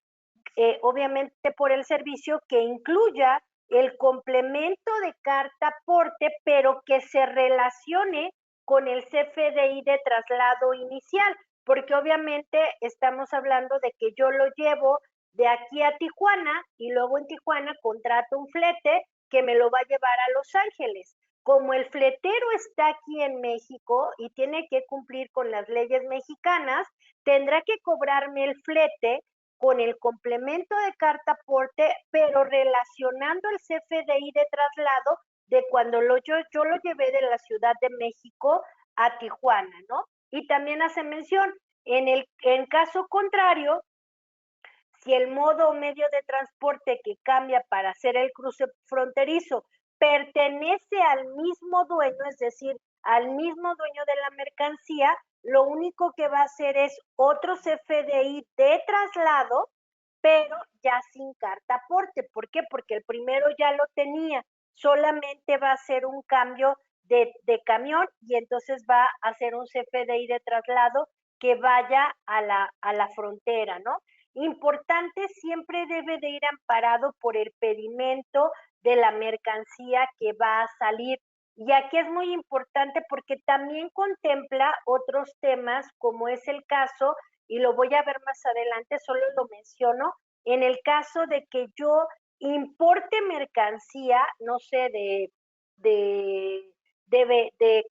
obviamente por el servicio, que incluya el complemento de carta aporte, pero que se relacione con el CFDI de traslado inicial, porque obviamente estamos hablando de que yo lo llevo de aquí a Tijuana y luego en Tijuana contrato un flete que me lo va a llevar a Los Ángeles. Como el fletero está aquí en México y tiene que cumplir con las leyes mexicanas, tendrá que cobrarme el flete con el complemento de carta aporte, pero relacionando el CFDI de traslado de cuando yo lo llevé de la Ciudad de México a Tijuana, ¿no? Y también hace mención, en caso contrario, si el modo o medio de transporte que cambia para hacer el cruce fronterizo pertenece al mismo dueño, es decir, al mismo dueño de la mercancía, lo único que va a hacer es otro CFDI de traslado, pero ya sin carta aporte. ¿Por qué? Porque el primero ya lo tenía, solamente va a ser un cambio de camión y entonces va a hacer un CFDI de traslado que vaya a la frontera, ¿no? Importante, siempre debe de ir amparado por el pedimento de la mercancía que va a salir. Y aquí es muy importante porque también contempla otros temas, como es el caso, y lo voy a ver más adelante, solo lo menciono, en el caso de que yo importe mercancía, no sé, de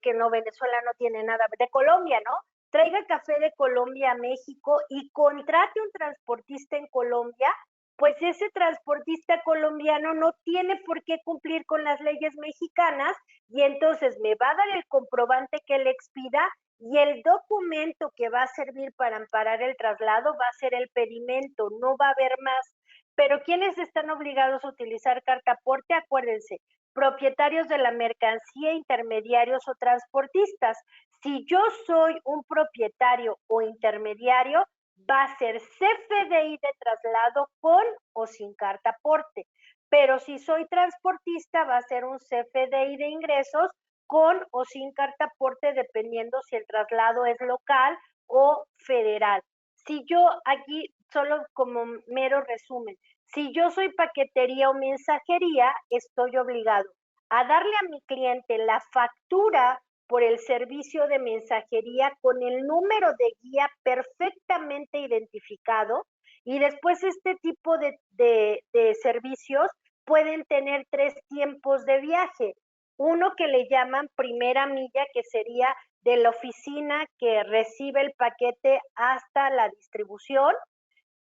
que no, Venezuela no tiene nada, de Colombia, ¿no? Traiga café de Colombia a México y contrate un transportista en Colombia, pues ese transportista colombiano no tiene por qué cumplir con las leyes mexicanas y entonces me va a dar el comprobante que le expida y el documento que va a servir para amparar el traslado va a ser el pedimento, no va a haber más. Pero ¿quiénes están obligados a utilizar carta aporte? Acuérdense, propietarios de la mercancía, intermediarios o transportistas. Si yo soy un propietario o intermediario, va a ser CFDI de traslado con o sin carta aporte. Pero si soy transportista, va a ser un CFDI de ingresos con o sin carta aporte, dependiendo si el traslado es local o federal. Si yo aquí, solo como mero resumen, si yo soy paquetería o mensajería, estoy obligado a darle a mi cliente la factura por el servicio de mensajería con el número de guía perfectamente identificado, y después este tipo de servicios pueden tener 3 tiempos de viaje. Uno que le llaman primera milla, que sería de la oficina que recibe el paquete hasta la distribución,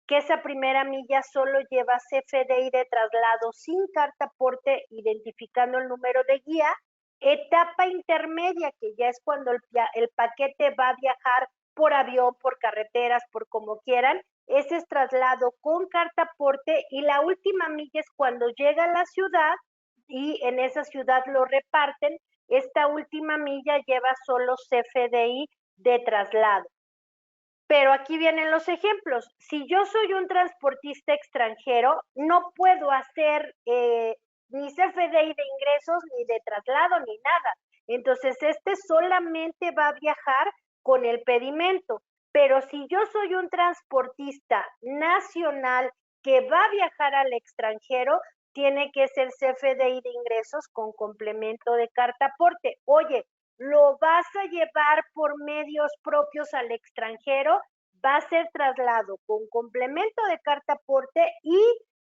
que esa primera milla solo lleva CFDI de traslado sin carta aporte, identificando el número de guía. Etapa intermedia, que ya es cuando el paquete va a viajar por avión, por carreteras, por como quieran. Ese es traslado con carta aporte, y la última milla es cuando llega a la ciudad y en esa ciudad lo reparten. Esta última milla lleva solo CFDI de traslado. Pero aquí vienen los ejemplos. Si yo soy un transportista extranjero, no puedo hacer ni CFDI de ingresos, ni de traslado, ni nada. Entonces, este solamente va a viajar con el pedimento. Pero si yo soy un transportista nacional que va a viajar al extranjero, tiene que ser CFDI de ingresos con complemento de carta aporte. Oye, ¿lo vas a llevar por medios propios al extranjero? Va a ser traslado con complemento de carta aporte y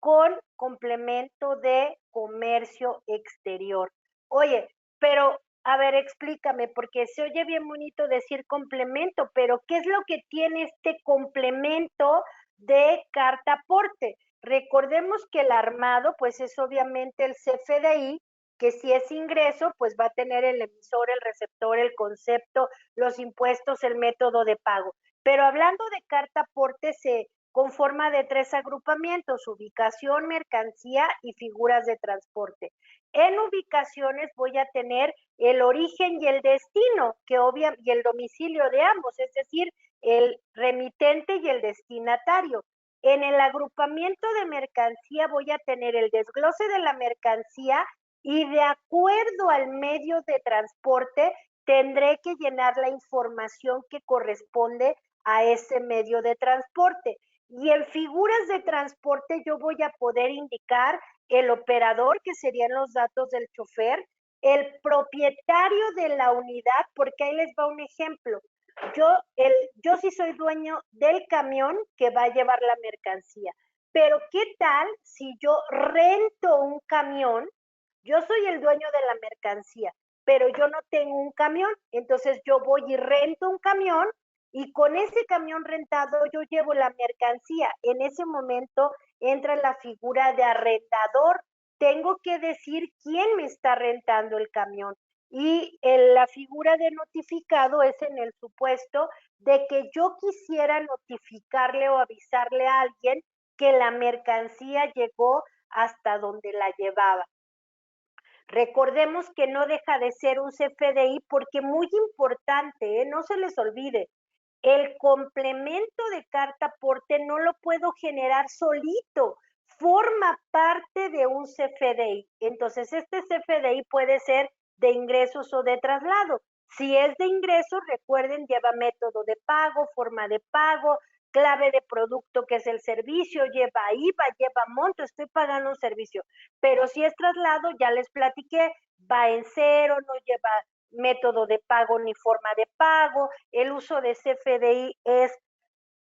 con complemento de comercio exterior. Oye, pero a ver, explícame, porque se oye bien bonito decir complemento, pero ¿qué es lo que tiene este complemento de carta aporte? Recordemos que el armado, pues es obviamente el CFDI, que si es ingreso, pues va a tener el emisor, el receptor, el concepto, los impuestos, el método de pago. Pero hablando de carta aporte, se conforma de 3 agrupamientos: ubicación, mercancía y figuras de transporte. En ubicaciones voy a tener el origen y el destino, y el domicilio de ambos, es decir, el remitente y el destinatario. En el agrupamiento de mercancía voy a tener el desglose de la mercancía, y de acuerdo al medio de transporte tendré que llenar la información que corresponde a ese medio de transporte. Y en figuras de transporte yo voy a poder indicar el operador, que serían los datos del chofer, el propietario de la unidad, porque ahí les va un ejemplo. Yo sí soy dueño del camión que va a llevar la mercancía, pero ¿qué tal si yo rento un camión? Yo soy el dueño de la mercancía, pero yo no tengo un camión. Entonces yo voy y rento un camión, y con ese camión rentado yo llevo la mercancía. En ese momento entra la figura de arrendador. Tengo que decir quién me está rentando el camión. Y la figura de notificado es en el supuesto de que yo quisiera notificarle o avisarle a alguien que la mercancía llegó hasta donde la llevaba. Recordemos que no deja de ser un CFDI, porque muy importante, no se les olvide, el complemento de carta aporte no lo puedo generar solito, forma parte de un CFDI. Entonces, este CFDI puede ser de ingresos o de traslado. Si es de ingresos, recuerden, lleva método de pago, forma de pago, clave de producto, que es el servicio, lleva IVA, lleva monto, estoy pagando un servicio. Pero si es traslado, ya les platiqué, va en cero, no lleva método de pago ni forma de pago. El uso de CFDI es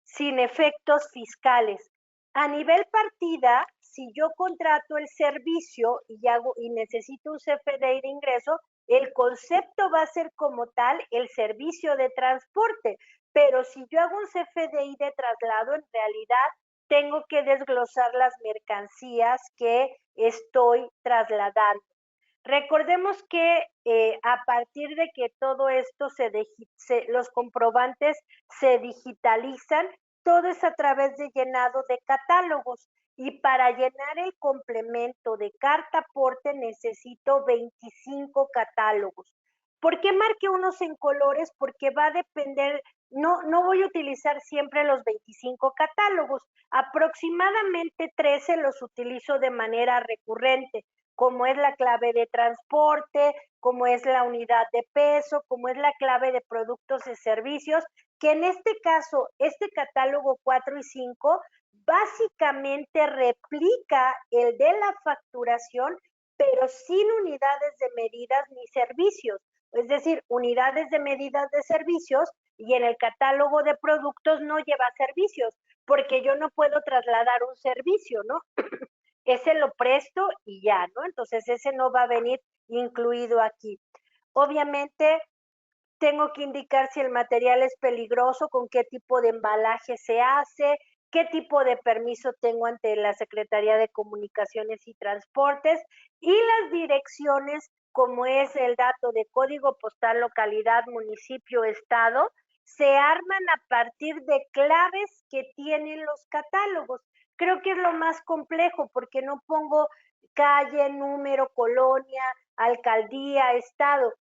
sin efectos fiscales. A nivel partida, si yo contrato el servicio y necesito un CFDI de ingreso, el concepto va a ser como tal el servicio de transporte. Pero si yo hago un CFDI de traslado, en realidad tengo que desglosar las mercancías que estoy trasladando. Recordemos que a partir de que todo esto los comprobantes se digitalizan, todo es a través de llenado de catálogos. y para llenar el complemento de carta aporte necesito 25 catálogos. ¿Por qué marqué unos en colores? Porque va a depender, no voy a utilizar siempre los 25 catálogos, aproximadamente 13 los utilizo de manera recurrente, como es la clave de transporte, como es la unidad de peso, como es la clave de productos y servicios, que en este caso, este catálogo 4 y 5 básicamente replica el de la facturación, pero sin unidades de medidas ni servicios. Es decir, unidades de medidas de servicios, y en el catálogo de productos no lleva servicios, porque yo no puedo trasladar un servicio, ¿no? Ese lo presto y ya, ¿no? Entonces ese no va a venir incluido aquí. Obviamente tengo que indicar si el material es peligroso, con qué tipo de embalaje se hace, qué tipo de permiso tengo ante la Secretaría de Comunicaciones y Transportes, y las direcciones, como es el dato de código postal, localidad, municipio, estado, se arman a partir de claves que tienen los catálogos. Creo que es lo más complejo porque no pongo calle, número, colonia, alcaldía, estado.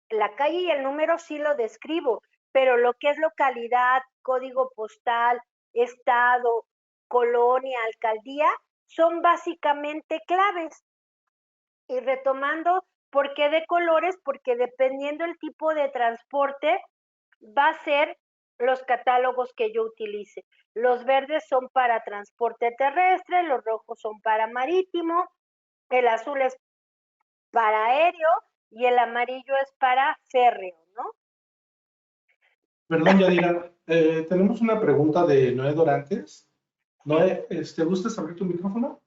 La calle y el número sí lo describo, pero lo que es localidad, código postal, estado, colonia, alcaldía, son básicamente claves. Y retomando, ¿por qué de colores? Porque dependiendo el tipo de transporte, va a ser los catálogos que yo utilice. Los verdes son para transporte terrestre, los rojos son para marítimo, el azul es para aéreo y el amarillo es para férreo, ¿no? Perdón, Yadira, tenemos una pregunta de Noé Dorantes. Noé, ¿gustas abrir tu micrófono?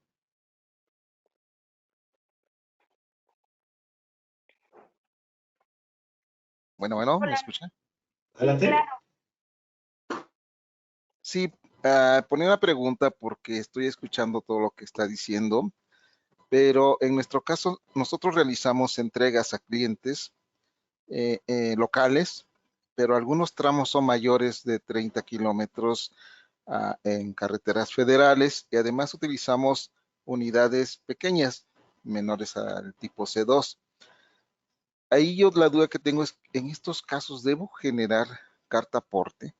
Bueno, ¿me Hola. escucha? Adelante. Claro. Sí, ponía una pregunta porque estoy escuchando todo lo que está diciendo, pero en nuestro caso, nosotros realizamos entregas a clientes locales, pero algunos tramos son mayores de 30 kilómetros en carreteras federales y además utilizamos unidades pequeñas, menores al tipo C2. Ahí yo la duda que tengo es, en estos casos, ¿debo generar carta aporte?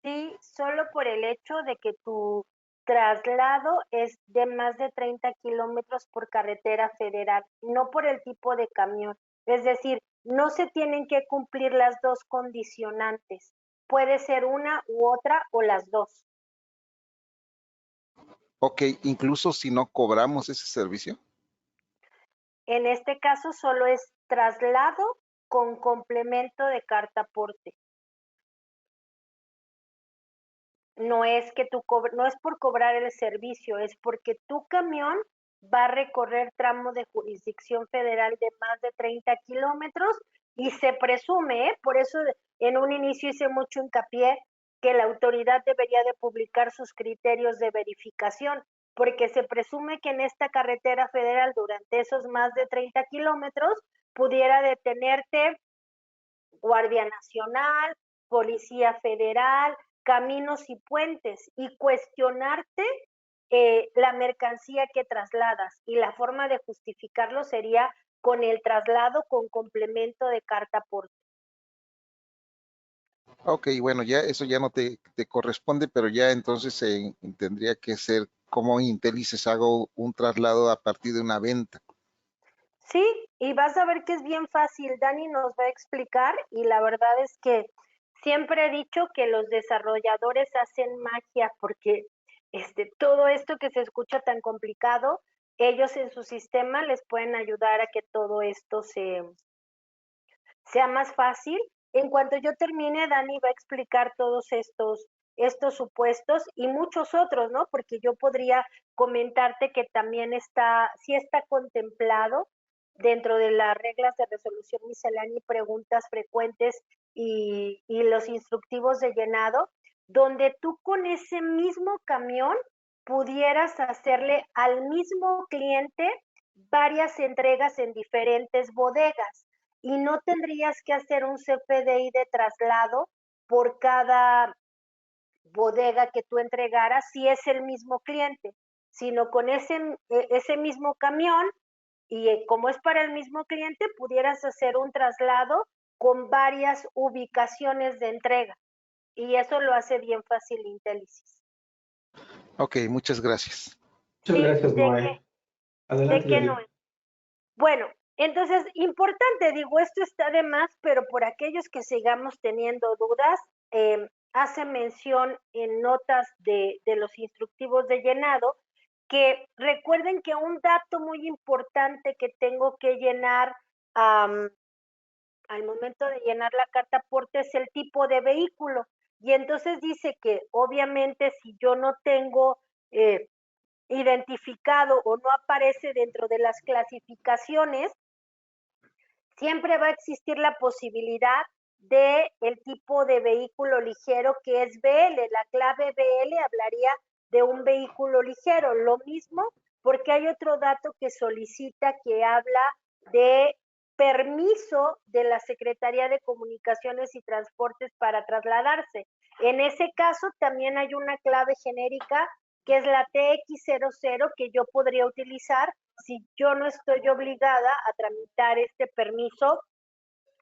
Sí, solo por el hecho de que tu traslado es de más de 30 kilómetros por carretera federal, no por el tipo de camión. Es decir, no se tienen que cumplir las dos condicionantes. Puede ser una u otra o las dos. Ok, incluso si no cobramos ese servicio. En este caso solo es traslado con complemento de carta aporte. No es que no es por cobrar el servicio, es porque tu camión va a recorrer tramo de jurisdicción federal de más de 30 kilómetros y se presume, por eso en un inicio hice mucho hincapié que la autoridad debería de publicar sus criterios de verificación, porque se presume que en esta carretera federal durante esos más de 30 kilómetros pudiera detenerte Guardia Nacional, Policía Federal, Caminos y Puentes, y cuestionarte la mercancía que trasladas. Y la forma de justificarlo sería con el traslado con complemento de carta aporte. Ok, bueno, ya eso ya no te corresponde, pero ya entonces tendría que ser como Intelices hago un traslado a partir de una venta. Sí, y vas a ver que es bien fácil. Dani nos va a explicar y la verdad es que siempre he dicho que los desarrolladores hacen magia porque todo esto que se escucha tan complicado, ellos en su sistema les pueden ayudar a que todo esto sea más fácil. En cuanto yo termine, Dani va a explicar todos estos supuestos y muchos otros, ¿no? Porque yo podría comentarte que también sí está contemplado dentro de las reglas de resolución miscelánea y preguntas frecuentes y los instructivos de llenado, donde tú con ese mismo camión pudieras hacerle al mismo cliente varias entregas en diferentes bodegas y no tendrías que hacer un CFDI de traslado por cada bodega que tú entregaras si es el mismo cliente, sino con ese mismo camión y como es para el mismo cliente, pudieras hacer un traslado con varias ubicaciones de entrega. Y eso lo hace bien fácil Intelisys. Ok, muchas gracias. Muchas Sí, gracias, ¿de Noé. qué? Adelante, ¿De qué no Yoli. es? Bueno, entonces, importante, digo, esto está de más, pero por aquellos que sigamos teniendo dudas, hace mención en notas de los instructivos de llenado, que recuerden que un dato muy importante que tengo que llenar al momento de llenar la carta aporte es el tipo de vehículo. Y entonces dice que obviamente si yo no tengo identificado o no aparece dentro de las clasificaciones, siempre va a existir la posibilidad de el tipo de vehículo ligero que es BL. La clave BL hablaría de un vehículo ligero. Lo mismo porque hay otro dato que solicita que habla de permiso de la Secretaría de Comunicaciones y Transportes para trasladarse. En ese caso también hay una clave genérica que es la TX00 que yo podría utilizar si yo no estoy obligada a tramitar este permiso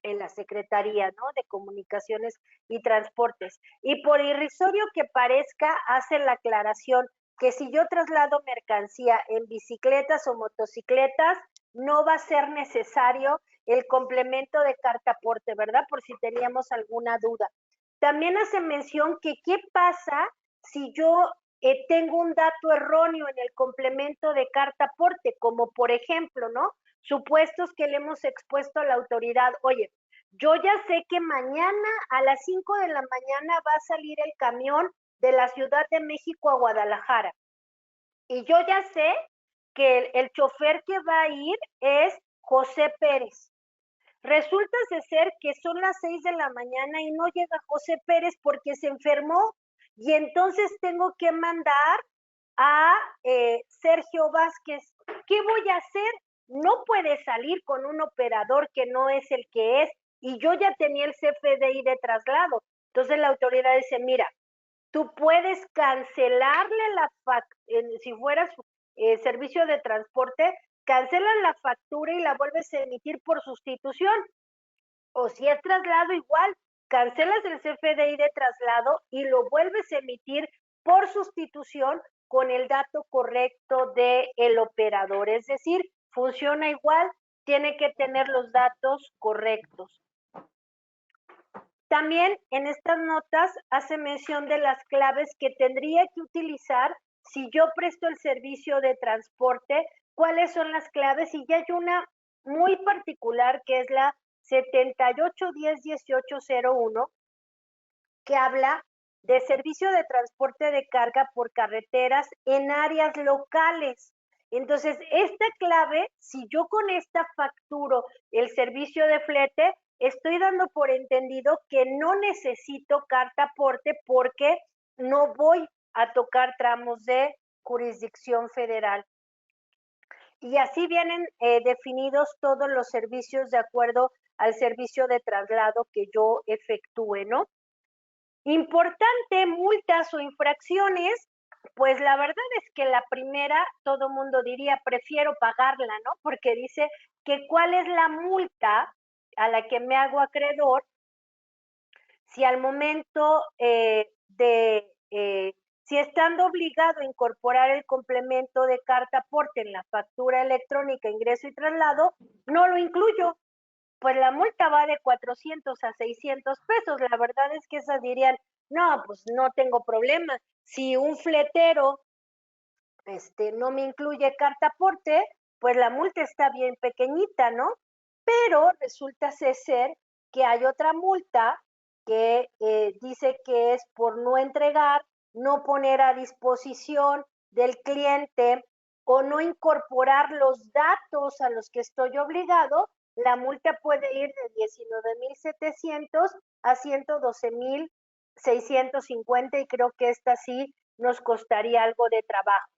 en la Secretaría, ¿no?, de Comunicaciones y Transportes. Y por irrisorio que parezca, hace la aclaración que si yo traslado mercancía en bicicletas o motocicletas, no va a ser necesario el complemento de carta aporte, ¿verdad? Por si teníamos alguna duda. También hace mención que qué pasa si yo tengo un dato erróneo en el complemento de carta aporte, como por ejemplo, ¿no?, supuestos que le hemos expuesto a la autoridad. Oye, yo ya sé que mañana a las 5 de la mañana va a salir el camión de la Ciudad de México a Guadalajara. Y yo ya sé que el chofer que va a ir es José Pérez. Resulta ser que son las 6 de la mañana y no llega José Pérez porque se enfermó. Y entonces tengo que mandar a Sergio Vázquez. ¿Qué voy a hacer? No puede salir con un operador que no es el que es, y yo ya tenía el CFDI de traslado. Entonces la autoridad dice, mira, tú puedes cancelarle si fueras servicio de transporte, cancelas la factura y la vuelves a emitir por sustitución. O si es traslado, igual, cancelas el CFDI de traslado y lo vuelves a emitir por sustitución con el dato correcto del operador. Es decir, funciona igual, tiene que tener los datos correctos. También en estas notas hace mención de las claves que tendría que utilizar si yo presto el servicio de transporte, cuáles son las claves, y ya hay una muy particular que es la 78101801, que habla de servicio de transporte de carga por carreteras en áreas locales. Entonces, esta clave, si yo con esta facturo el servicio de flete, estoy dando por entendido que no necesito carta aporte porque no voy a tocar tramos de jurisdicción federal. Y así vienen definidos todos los servicios de acuerdo al servicio de traslado que yo efectúe, ¿no? Importante, multas o infracciones, pues la verdad es que la primera, todo mundo diría, prefiero pagarla, ¿no? Porque dice que cuál es la multa a la que me hago acreedor si al momento si estando obligado a incorporar el complemento de carta aporte en la factura electrónica, ingreso y traslado, no lo incluyo. Pues la multa va de 400 a 600 pesos. La verdad es que esas dirían, no, pues no tengo problema. Si un fletero no me incluye carta aporte, pues la multa está bien pequeñita, ¿no? Pero resulta ser que hay otra multa que dice que es por no entregar, no poner a disposición del cliente o no incorporar los datos a los que estoy obligado. La multa puede ir de 19,700 a 112,650, y creo que esta sí nos costaría algo de trabajo.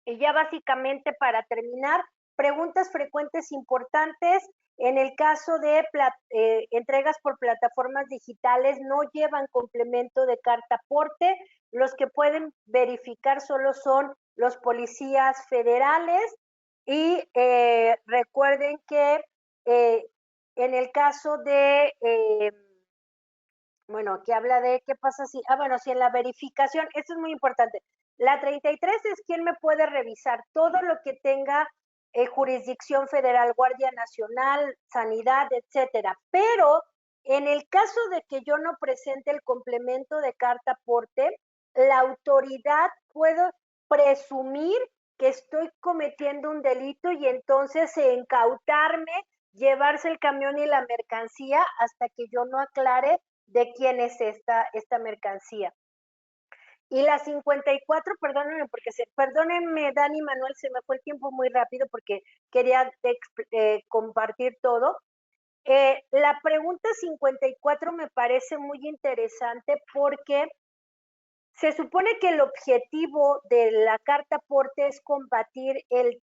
Y ya básicamente para terminar, preguntas frecuentes importantes, En el caso de entregas por plataformas digitales, no llevan complemento de carta aporte. Los que pueden verificar solo son los policías federales. Y recuerden que en el caso de, bueno, aquí habla de qué pasa si, bueno, si en la verificación, esto es muy importante. La 33 es quien me puede revisar todo lo que tenga jurisdicción federal, Guardia Nacional, Sanidad, etcétera. Pero en el caso de que yo no presente el complemento de carta aporte, la autoridad puede presumir que estoy cometiendo un delito y entonces incautarme, llevarse el camión y la mercancía hasta que yo no aclare de quién es esta mercancía. Y la 54, perdónenme, Dani, Manuel, se me fue el tiempo muy rápido porque quería compartir todo. La pregunta 54 me parece muy interesante porque se supone que el objetivo de la carta aporte es combatir el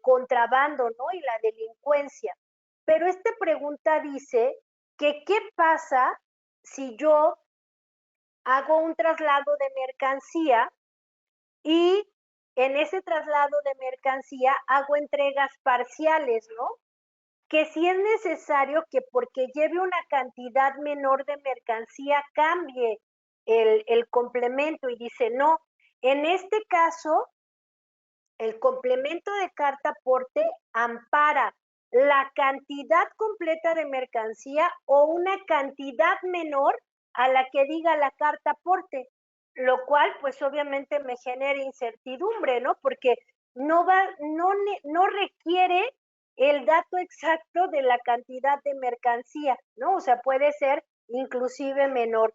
contrabando, ¿no? Y la delincuencia. Pero esta pregunta dice que ¿qué pasa si yo hago un traslado de mercancía y en ese traslado de mercancía hago entregas parciales, ¿no? Que si es necesario que porque lleve una cantidad menor de mercancía cambie el complemento, y dice no, en este caso el complemento de carta aporte ampara la cantidad completa de mercancía o una cantidad menor a la que diga la carta aporte, lo cual pues obviamente me genera incertidumbre, ¿no? Porque no requiere el dato exacto de la cantidad de mercancía, ¿no? O sea, puede ser inclusive menor.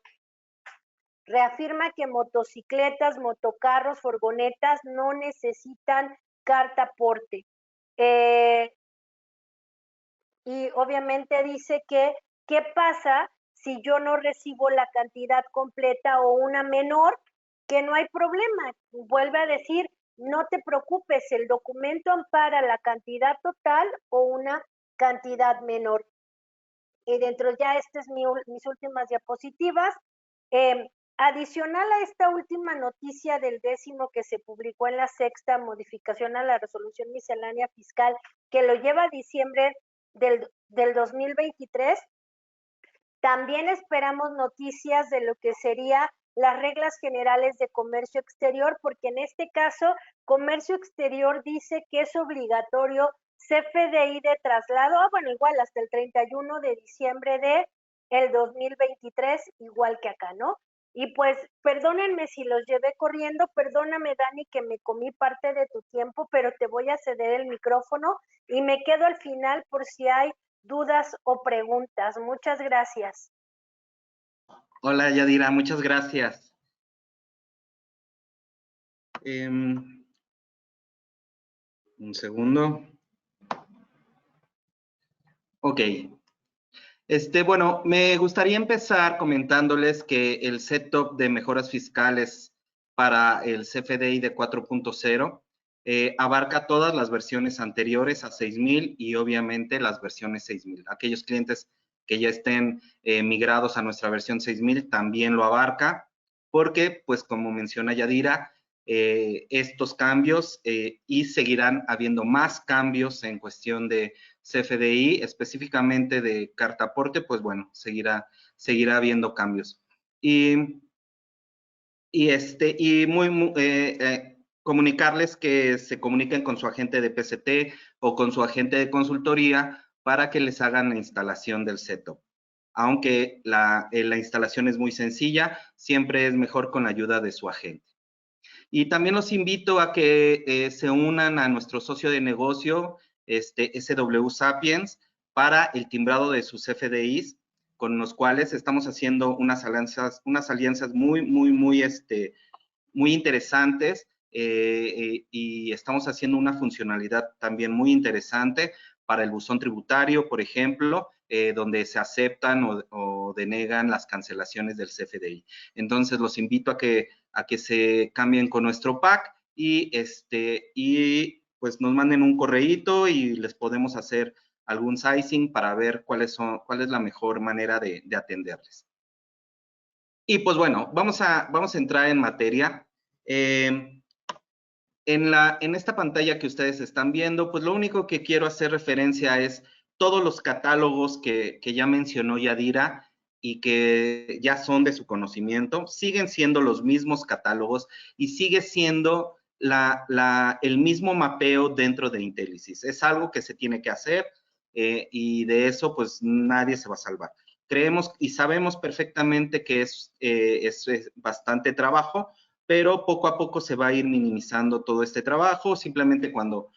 Reafirma que motocicletas, motocarros, furgonetas no necesitan carta aporte. Y obviamente dice que, ¿qué pasa si yo no recibo la cantidad completa o una menor? Que no hay problema. Vuelve a decir, no te preocupes, el documento ampara la cantidad total o una cantidad menor. Y dentro ya, estas mis últimas diapositivas. Adicional a esta última noticia del 10º que se publicó en la 6ª modificación a la resolución miscelánea fiscal, que lo lleva a diciembre del 2023, también esperamos noticias de lo que sería las reglas generales de comercio exterior, porque en este caso, comercio exterior dice que es obligatorio CFDI de traslado, bueno, igual hasta el 31 de diciembre del 2023, igual que acá, ¿no? Y pues, perdónenme si los llevé corriendo, perdóname, Dani, que me comí parte de tu tiempo, pero te voy a ceder el micrófono y me quedo al final por si hay dudas o preguntas. Muchas gracias. Hola, Yadira, muchas gracias. Un segundo. Ok. Bueno, me gustaría empezar comentándoles que el setup de mejoras fiscales para el CFDI de 4.0 abarca todas las versiones anteriores a 6,000 y obviamente las versiones 6,000. Aquellos clientes que ya estén migrados a nuestra versión 6,000 también lo abarca, porque, pues, como menciona Yadira, estos cambios y seguirán habiendo más cambios en cuestión de CFDI, específicamente de carta aporte, pues bueno, seguirá habiendo cambios. Comunicarles que se comuniquen con su agente de PCT o con su agente de consultoría para que les hagan la instalación del setup. Aunque la instalación es muy sencilla, siempre es mejor con la ayuda de su agente. Y también los invito a que se unan a nuestro socio de negocio, SW Sapiens, para el timbrado de sus FDIs, con los cuales estamos haciendo unas alianzas muy interesantes y estamos haciendo una funcionalidad también muy interesante para el buzón tributario, por ejemplo, donde se aceptan o denegan las cancelaciones del CFDI. Entonces, los invito a que se cambien con nuestro pack y pues nos manden un correíto y les podemos hacer algún sizing para ver cuál es la mejor manera de atenderles. Y pues bueno, vamos a entrar en materia. En esta pantalla que ustedes están viendo, pues lo único que quiero hacer referencia es todos los catálogos que ya mencionó Yadira y que ya son de su conocimiento. Siguen siendo los mismos catálogos y sigue siendo el mismo mapeo dentro de Intelisys. Es algo que se tiene que hacer y de eso pues nadie se va a salvar. Creemos y sabemos perfectamente que es bastante trabajo, pero poco a poco se va a ir minimizando todo este trabajo. Simplemente cuando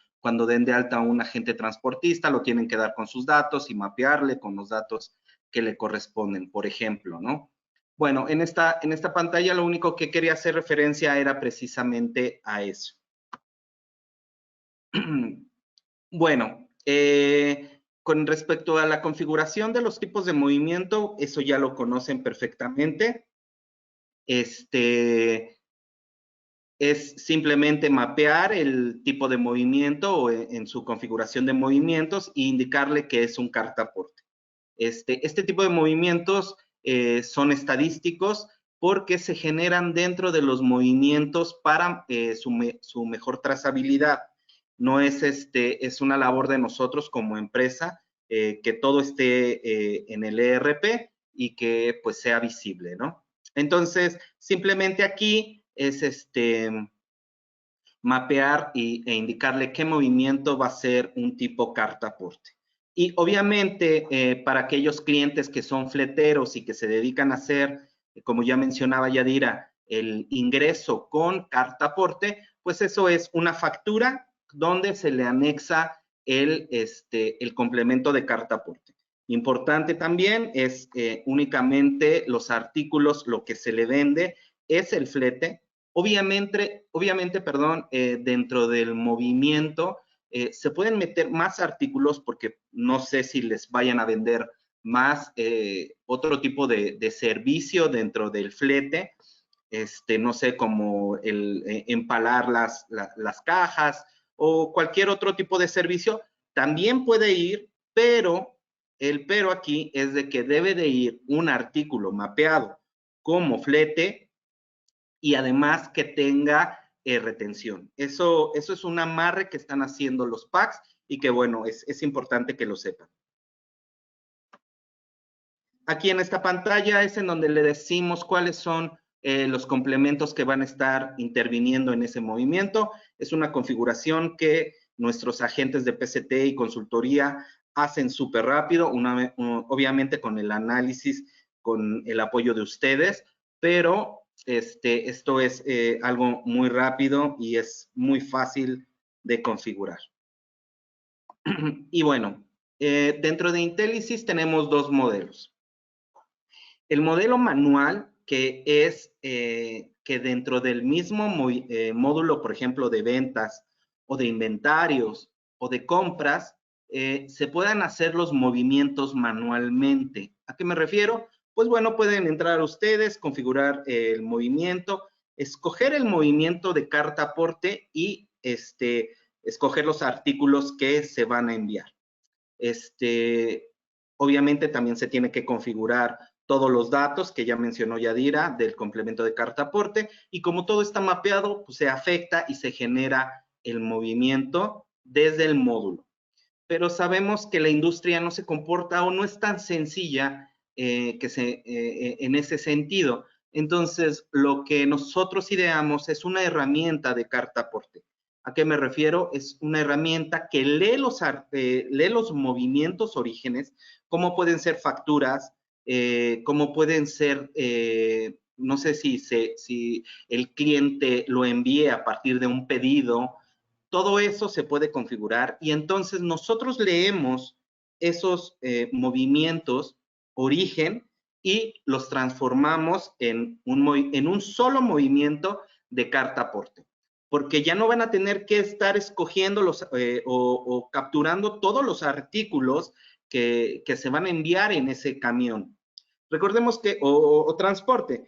den de alta a un agente transportista, lo tienen que dar con sus datos y mapearle con los datos que le corresponden, por ejemplo, ¿no? Bueno, en esta pantalla lo único que quería hacer referencia era precisamente a eso. Bueno, con respecto a la configuración de los tipos de movimiento, eso ya lo conocen perfectamente. Es simplemente mapear el tipo de movimiento o en su configuración de movimientos e indicarle que es un cartaporte. Este tipo de movimientos son estadísticos porque se generan dentro de los movimientos para su mejor trazabilidad. No es, es una labor de nosotros como empresa que todo esté en el ERP y que pues sea visible, ¿no? Entonces, simplemente aquí es mapear e indicarle qué movimiento va a ser un tipo cartaporte. Y obviamente para aquellos clientes que son fleteros y que se dedican a hacer, como ya mencionaba Yadira, el ingreso con cartaporte, pues eso es una factura donde se le anexa el complemento de cartaporte. Importante también es únicamente los artículos, lo que se le vende es el flete. Obviamente, dentro del movimiento se pueden meter más artículos porque no sé si les vayan a vender más otro tipo de servicio dentro del flete, no sé, como el empalar las cajas o cualquier otro tipo de servicio, también puede ir, pero el pero aquí es de que debe de ir un artículo mapeado como flete y además que tenga retención. Eso es un amarre que están haciendo los packs y que, bueno, es importante que lo sepan. Aquí en esta pantalla es en donde le decimos cuáles son los complementos que van a estar interviniendo en ese movimiento. Es una configuración que nuestros agentes de PCT y consultoría hacen súper rápido, obviamente con el análisis, con el apoyo de ustedes, pero esto es algo muy rápido y es muy fácil de configurar. Y bueno, dentro de Intelisys tenemos dos modelos. El modelo manual, que es que dentro del mismo módulo, por ejemplo, de ventas o de inventarios o de compras, se puedan hacer los movimientos manualmente. ¿A qué me refiero? Pues bueno, pueden entrar ustedes, configurar el movimiento, escoger el movimiento de cartaporte y escoger los artículos que se van a enviar. Obviamente también se tiene que configurar todos los datos que ya mencionó Yadira del complemento de cartaporte y como todo está mapeado, pues se afecta y se genera el movimiento desde el módulo. Pero sabemos que la industria no se comporta o no es tan sencilla en ese sentido. Entonces, lo que nosotros ideamos es una herramienta de cartaporte. ¿A qué me refiero? Es una herramienta que lee los movimientos orígenes, cómo pueden ser facturas, cómo pueden ser, no sé si el cliente lo envíe a partir de un pedido. Todo eso se puede configurar y entonces nosotros leemos esos movimientos origen y los transformamos en un solo movimiento de cartaporte. Porque ya no van a tener que estar escogiendo o capturando todos los artículos que se van a enviar en ese camión. Recordemos que, o transporte,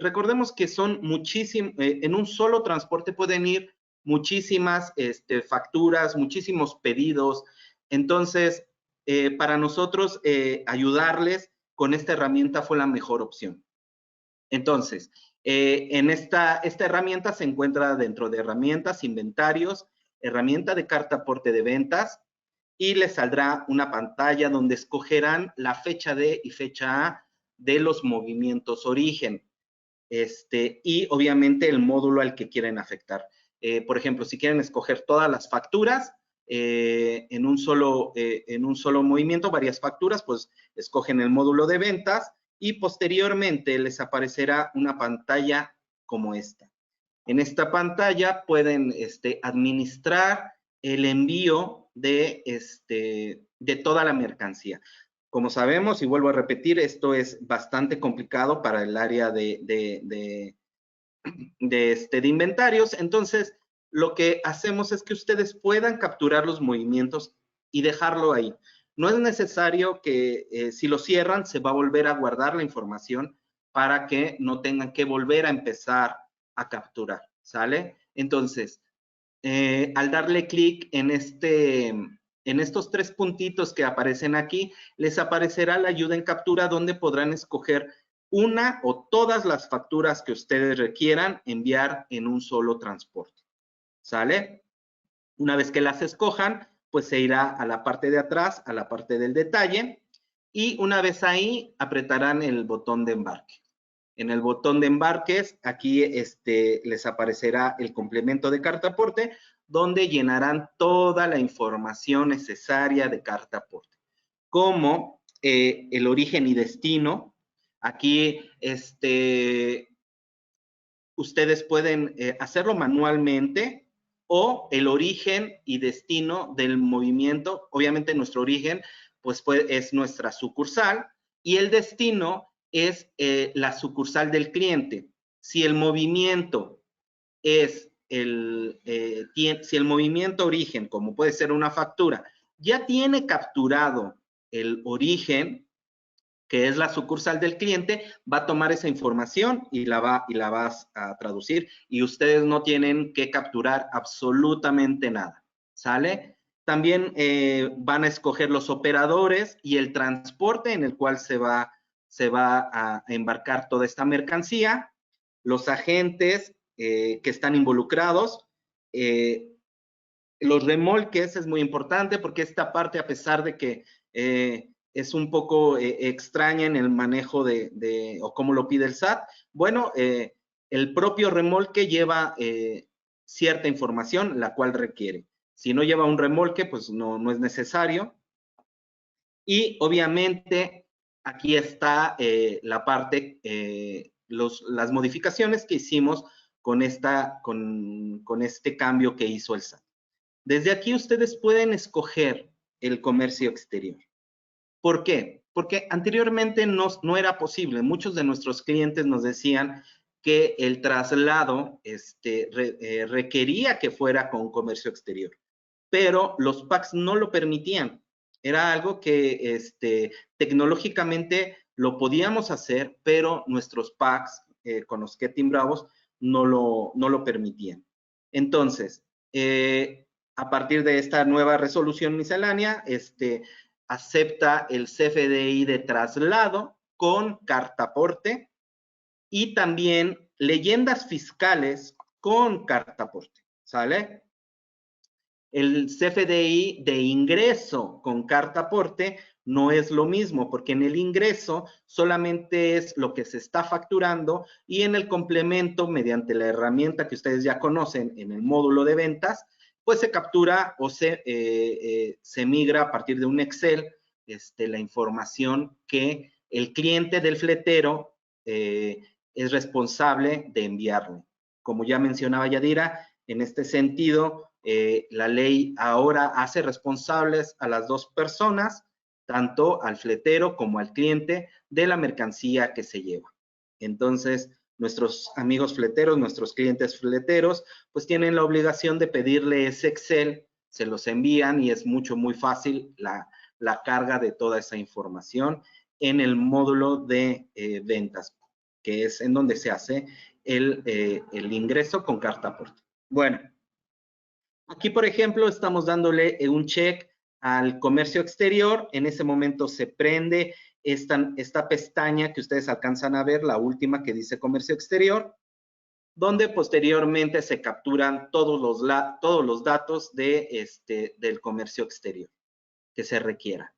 recordemos que son muchísimos, en un solo transporte pueden ir muchísimas facturas, muchísimos pedidos. Entonces, para nosotros ayudarles con esta herramienta fue la mejor opción. Entonces, esta herramienta se encuentra dentro de herramientas, inventarios, herramienta de carta aporte de ventas, y les saldrá una pantalla donde escogerán la fecha D y fecha A de los movimientos origen. Y obviamente el módulo al que quieren afectar. Por ejemplo, si quieren escoger todas las facturas en un solo movimiento, varias facturas, pues escogen el módulo de ventas y posteriormente les aparecerá una pantalla como esta. En esta pantalla pueden administrar el envío de toda la mercancía. Como sabemos, y vuelvo a repetir, esto es bastante complicado para el área de inventarios. Entonces, lo que hacemos es que ustedes puedan capturar los movimientos y dejarlo ahí. No es necesario que si lo cierran, se va a volver a guardar la información para que no tengan que volver a empezar a capturar, ¿sale? Entonces, al darle clic en estos 3 puntitos que aparecen aquí, les aparecerá la ayuda en captura donde podrán escoger una o todas las facturas que ustedes requieran enviar en un solo transporte, ¿sale? Una vez que las escojan, pues se irá a la parte de atrás, a la parte del detalle, y una vez ahí apretarán el botón de embarque. En el botón de embarques, aquí les aparecerá el complemento de carta aporte, donde llenarán toda la información necesaria de carta aporte, como el origen y destino. Aquí ustedes pueden hacerlo manualmente o el origen y destino del movimiento. Obviamente nuestro origen pues es nuestra sucursal y el destino es la sucursal del cliente. Si el movimiento es si el movimiento origen, como puede ser una factura, ya tiene capturado el origen, que es la sucursal del cliente, va a tomar esa información y la vas a traducir y ustedes no tienen que capturar absolutamente nada, ¿sale? También van a escoger los operadores y el transporte en el cual se va a embarcar toda esta mercancía, los agentes que están involucrados, los remolques es muy importante porque esta parte, a pesar de que es un poco extraña en el manejo o cómo lo pide el SAT, bueno, el propio remolque lleva cierta información la cual requiere. Si no lleva un remolque, pues no es necesario. Y obviamente aquí está la parte, las modificaciones que hicimos con este cambio que hizo el SAT. Desde aquí ustedes pueden escoger el comercio exterior. ¿Por qué? Porque anteriormente no era posible. Muchos de nuestros clientes nos decían que el traslado requería que fuera con comercio exterior, pero los PACs no lo permitían. Era algo que tecnológicamente lo podíamos hacer, pero nuestros PACs con los que timbramos no lo permitían. Entonces, a partir de esta nueva resolución miscelánea, acepta el CFDI de traslado con carta aporte y también leyendas fiscales con carta aporte, ¿sale? El CFDI de ingreso con carta aporte no es lo mismo, porque en el ingreso solamente es lo que se está facturando y en el complemento, mediante la herramienta que ustedes ya conocen en el módulo de ventas, pues se captura o se migra a partir de un Excel la información que el cliente del fletero es responsable de enviarle. Como ya mencionaba Yadira, en este sentido, la ley ahora hace responsables a las dos personas, tanto al fletero como al cliente, de la mercancía que se lleva. Entonces, nuestros amigos fleteros, nuestros clientes fleteros, pues tienen la obligación de pedirle ese Excel, se los envían y es muy fácil la carga de toda esa información en el módulo de ventas, que es en donde se hace el ingreso con carta aporte. Bueno, aquí, por ejemplo, estamos dándole un check al comercio exterior, en ese momento se prende esta pestaña que ustedes alcanzan a ver, la última que dice comercio exterior, donde posteriormente se capturan todos los datos del comercio exterior que se requiera.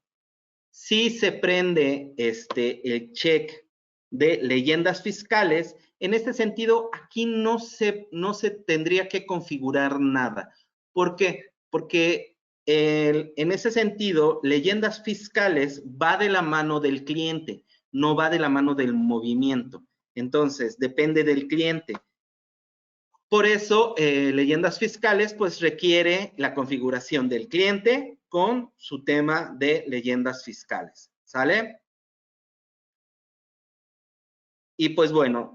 Si se prende el check de leyendas fiscales, en este sentido, aquí no se tendría que configurar nada. ¿Por qué? Porque en ese sentido, leyendas fiscales va de la mano del cliente, no va de la mano del movimiento. Entonces, depende del cliente. Por eso, leyendas fiscales, pues requiere la configuración del cliente con su tema de leyendas fiscales. ¿Sale? Y pues bueno,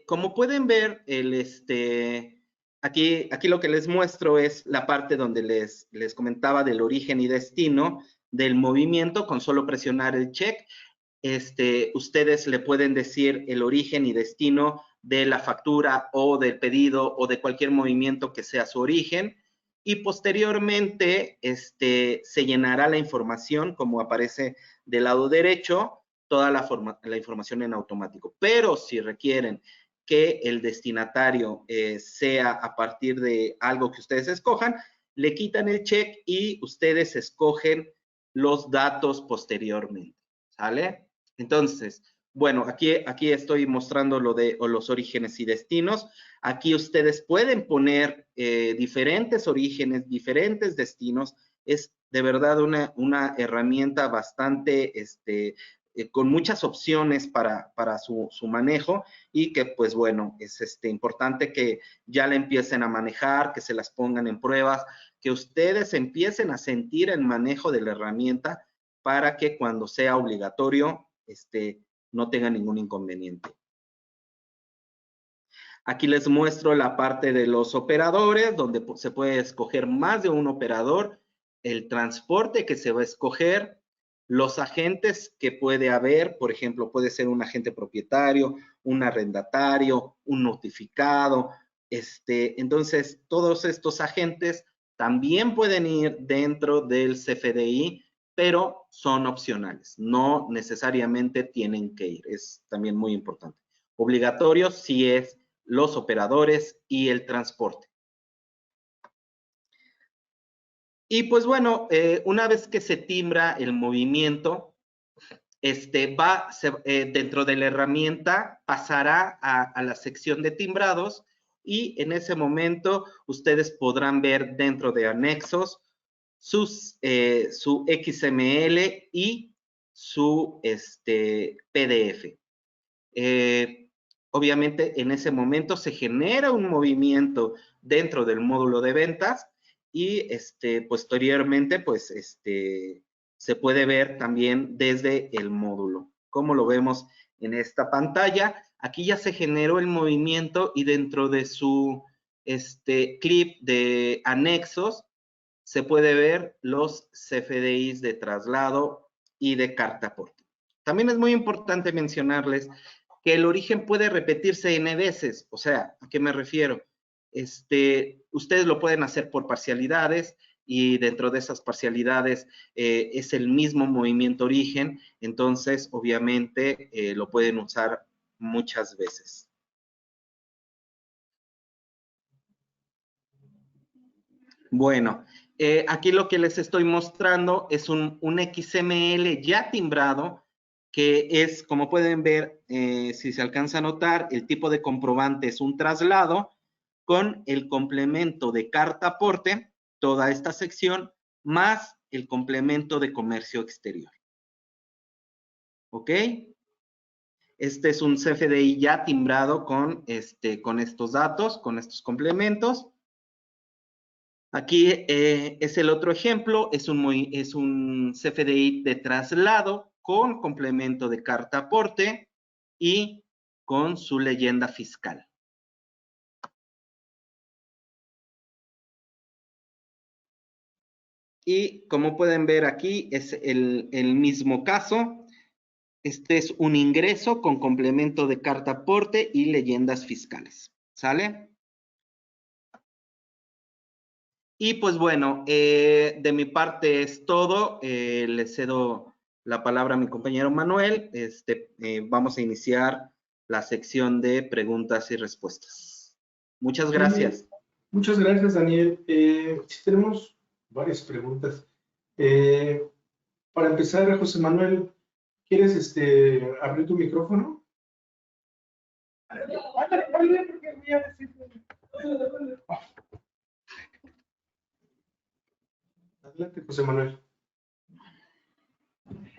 como pueden ver, aquí lo que les muestro es la parte donde les comentaba del origen y destino del movimiento. Con solo presionar el check, ustedes le pueden decir el origen y destino de la factura o del pedido o de cualquier movimiento que sea su origen, y posteriormente se llenará la información como aparece del lado derecho, toda la información en automático. Pero si requieren que el destinatario sea a partir de algo que ustedes escojan, le quitan el check y ustedes escogen los datos posteriormente. ¿Sale? Entonces, bueno, aquí estoy mostrando los orígenes y destinos. Aquí ustedes pueden poner diferentes orígenes, diferentes destinos. Es de verdad una herramienta bastante, con muchas opciones para su manejo, y que pues bueno, es importante que ya la empiecen a manejar, que se las pongan en pruebas, que ustedes empiecen a sentir el manejo de la herramienta para que cuando sea obligatorio, no tenga ningún inconveniente. Aquí les muestro la parte de los operadores, donde se puede escoger más de un operador, el transporte que se va a escoger, los agentes que puede haber, por ejemplo, puede ser un agente propietario, un arrendatario, un notificado. Entonces, todos estos agentes también pueden ir dentro del CFDI, pero son opcionales, no necesariamente tienen que ir. Es también muy importante. Obligatorio sí es los operadores y el transporte. Y pues bueno, una vez que se timbra el movimiento, dentro de la herramienta pasará a la sección de timbrados, y en ese momento ustedes podrán ver dentro de anexos su XML y su PDF. Obviamente en ese momento se genera un movimiento dentro del módulo de ventas, y posteriormente pues se puede ver también desde el módulo, como lo vemos en esta pantalla. Aquí ya se generó el movimiento, y dentro de su clip de anexos se puede ver los CFDIs de traslado y de carta aporte. También es muy importante mencionarles que el origen puede repetirse N veces. O sea, ¿a qué me refiero? Ustedes lo pueden hacer por parcialidades, y dentro de esas parcialidades es el mismo movimiento origen. Entonces, obviamente, lo pueden usar muchas veces. Bueno, aquí lo que les estoy mostrando es un XML ya timbrado, que es, como pueden ver, si se alcanza a notar, el tipo de comprobante es un traslado con el complemento de carta aporte, toda esta sección, más el complemento de comercio exterior. ¿Ok? Este es un CFDI ya timbrado con estos datos, con estos complementos. Aquí es el otro ejemplo, es un CFDI de traslado con complemento de carta aporte y con su leyenda fiscal. Y como pueden ver aquí, es el mismo caso. Este es un ingreso con complemento de carta aporte y leyendas fiscales. ¿Sale? Y pues bueno, de mi parte es todo. Le cedo la palabra a mi compañero Manuel. Vamos a iniciar la sección de preguntas y respuestas. Muchas gracias. Muchas gracias, Daniel. Sí tenemos varias preguntas. Para empezar, José Manuel, ¿quieres abrir tu micrófono? Adelante, José Manuel.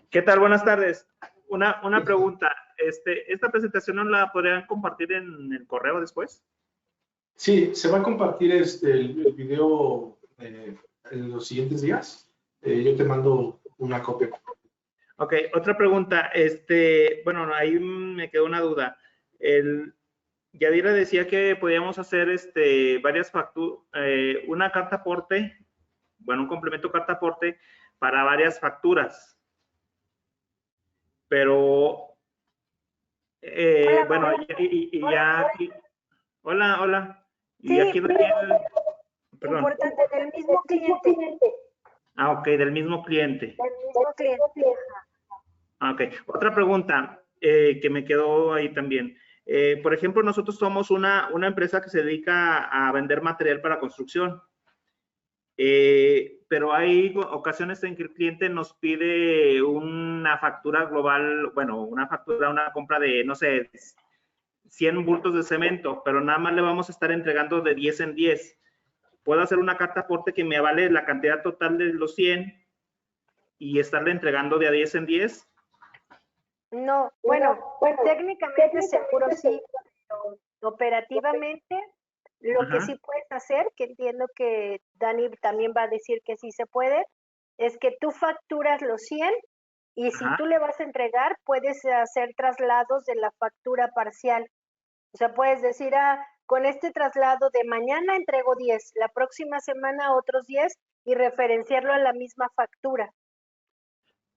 ¿Qué tal? Buenas tardes. Una pregunta. ¿Esta presentación no la podrían compartir en el correo después? Sí, se va a compartir el video en los siguientes días. Yo te mando una copia. Ok, otra pregunta. Bueno, ahí me quedó una duda. Yadira decía que podíamos hacer varias facturas, una carta aporte, bueno, un complemento carta aporte para varias facturas. Pero, bueno, hola. Y Sí, aquí Daniel, perdón. Importante, del mismo cliente. Ah, ok, del mismo cliente. Del mismo cliente. Ah, ok. Otra pregunta que me quedó ahí también. Por ejemplo, nosotros somos una empresa que se dedica a vender material para construcción. Pero hay ocasiones en que el cliente nos pide una factura global, bueno, una compra de, no sé, 100 bultos de cemento, pero nada más le vamos a estar entregando de 10 en 10. ¿Puedo hacer una carta aporte que me avale la cantidad total de los 100 y estarle entregando de a 10 en 10? No, bueno, técnicamente seguro sí, pero operativamente lo que sí puedes hacer, que entiendo que Dani también va a decir que sí se puede, es que tú facturas los 100 y si tú le vas a entregar, puedes hacer traslados de la factura parcial. O sea, puedes decir, con este traslado de mañana entrego 10, la próxima semana otros 10 y referenciarlo a la misma factura.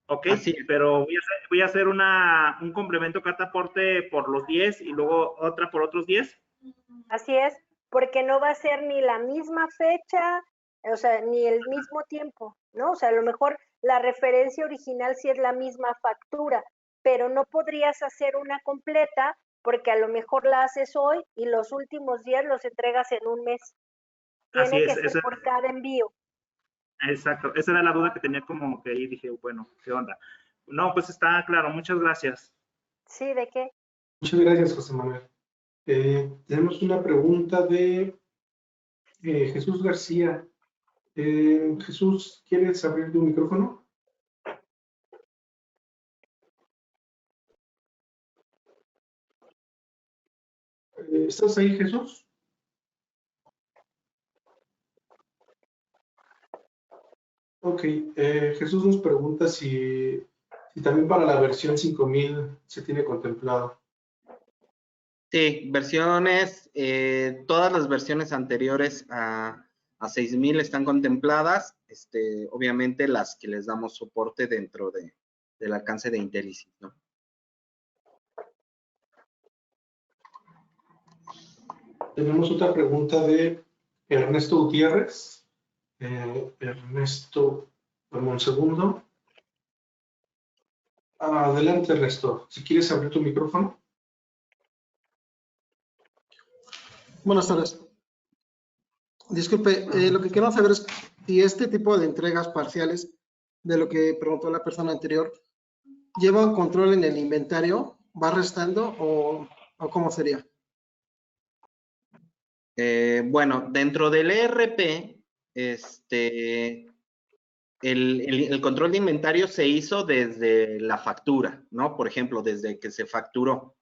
Ok, sí, pero voy a hacer un complemento carta aporte por los 10 y luego otra por otros 10. Así es, porque no va a ser ni la misma fecha, o sea, ni el mismo tiempo, ¿no? O sea, a lo mejor la referencia original sí es la misma factura, pero no podrías hacer una completa porque a lo mejor la haces hoy y los últimos días los entregas en un mes. Así Tiene es, que ser por cada envío. Exacto, esa era la duda que tenía como que ahí dije, bueno, ¿qué onda? No, pues está claro, muchas gracias. Sí, ¿de qué? Muchas gracias, José Manuel. Tenemos una pregunta de Jesús García. Jesús, ¿quieres abrir tu micrófono? ¿Estás ahí, Jesús? Ok, Jesús nos pregunta si también para la versión 5000 se tiene contemplado. Sí, versiones, todas las versiones anteriores a 6000 están contempladas, obviamente las que les damos soporte dentro del alcance de Intelisys, ¿no? Tenemos otra pregunta de Ernesto Gutiérrez. Ernesto, dame un segundo. Adelante, Ernesto. Si quieres abrir tu micrófono. Buenas tardes. Disculpe, lo que quiero saber es si este tipo de entregas parciales, de lo que preguntó la persona anterior, ¿lleva un control en el inventario? ¿Va restando o cómo sería? Bueno, dentro del ERP, el control de inventario se hizo desde la factura, ¿no? Por ejemplo, desde que se facturó.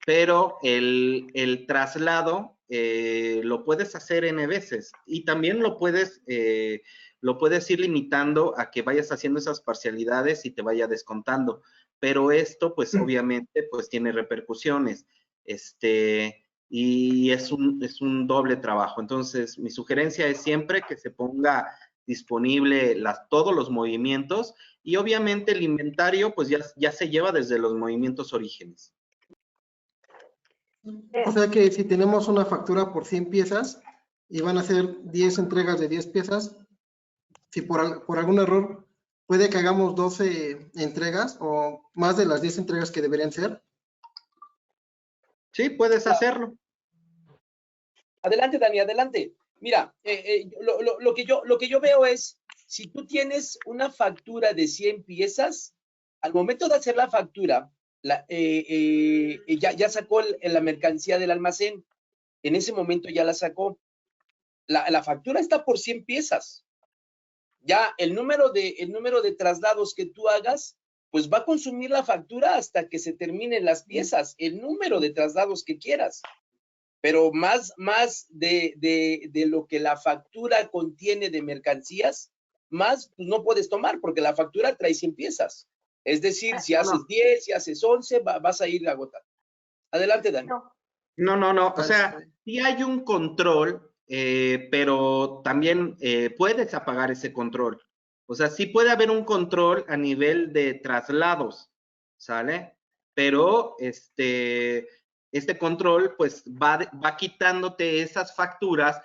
Pero el traslado lo puedes hacer N veces y también lo puedes ir limitando a que vayas haciendo esas parcialidades y te vaya descontando. Pero esto, pues, obviamente, pues, tiene repercusiones. Y es un doble trabajo. Entonces, mi sugerencia es siempre que se ponga disponible todos los movimientos y obviamente el inventario, pues, ya se lleva desde los movimientos orígenes. O sea que si tenemos una factura por 100 piezas, y van a ser 10 entregas de 10 piezas. Si por algún error puede que hagamos 12 entregas o más de las 10 entregas que deberían ser. Sí, puedes hacerlo. Adelante, Dani, adelante. Mira, lo que yo veo es, si tú tienes una factura de 100 piezas, al momento de hacer la factura, ya sacó la mercancía del almacén. En ese momento ya la sacó. La factura está por 100 piezas. Ya el número de traslados que tú hagas, pues va a consumir la factura hasta que se terminen las piezas, el número de traslados que quieras. Pero más de lo que la factura contiene de mercancías, más pues, no puedes tomar, porque la factura trae 100 piezas. Es decir, si haces 10, si haces 11, vas a ir a agotar. Adelante, Dani. No. O sea, sí hay un control, pero también puedes apagar ese control. O sea, sí puede haber un control a nivel de traslados, ¿sale? Pero este control, pues, va quitándote esas facturas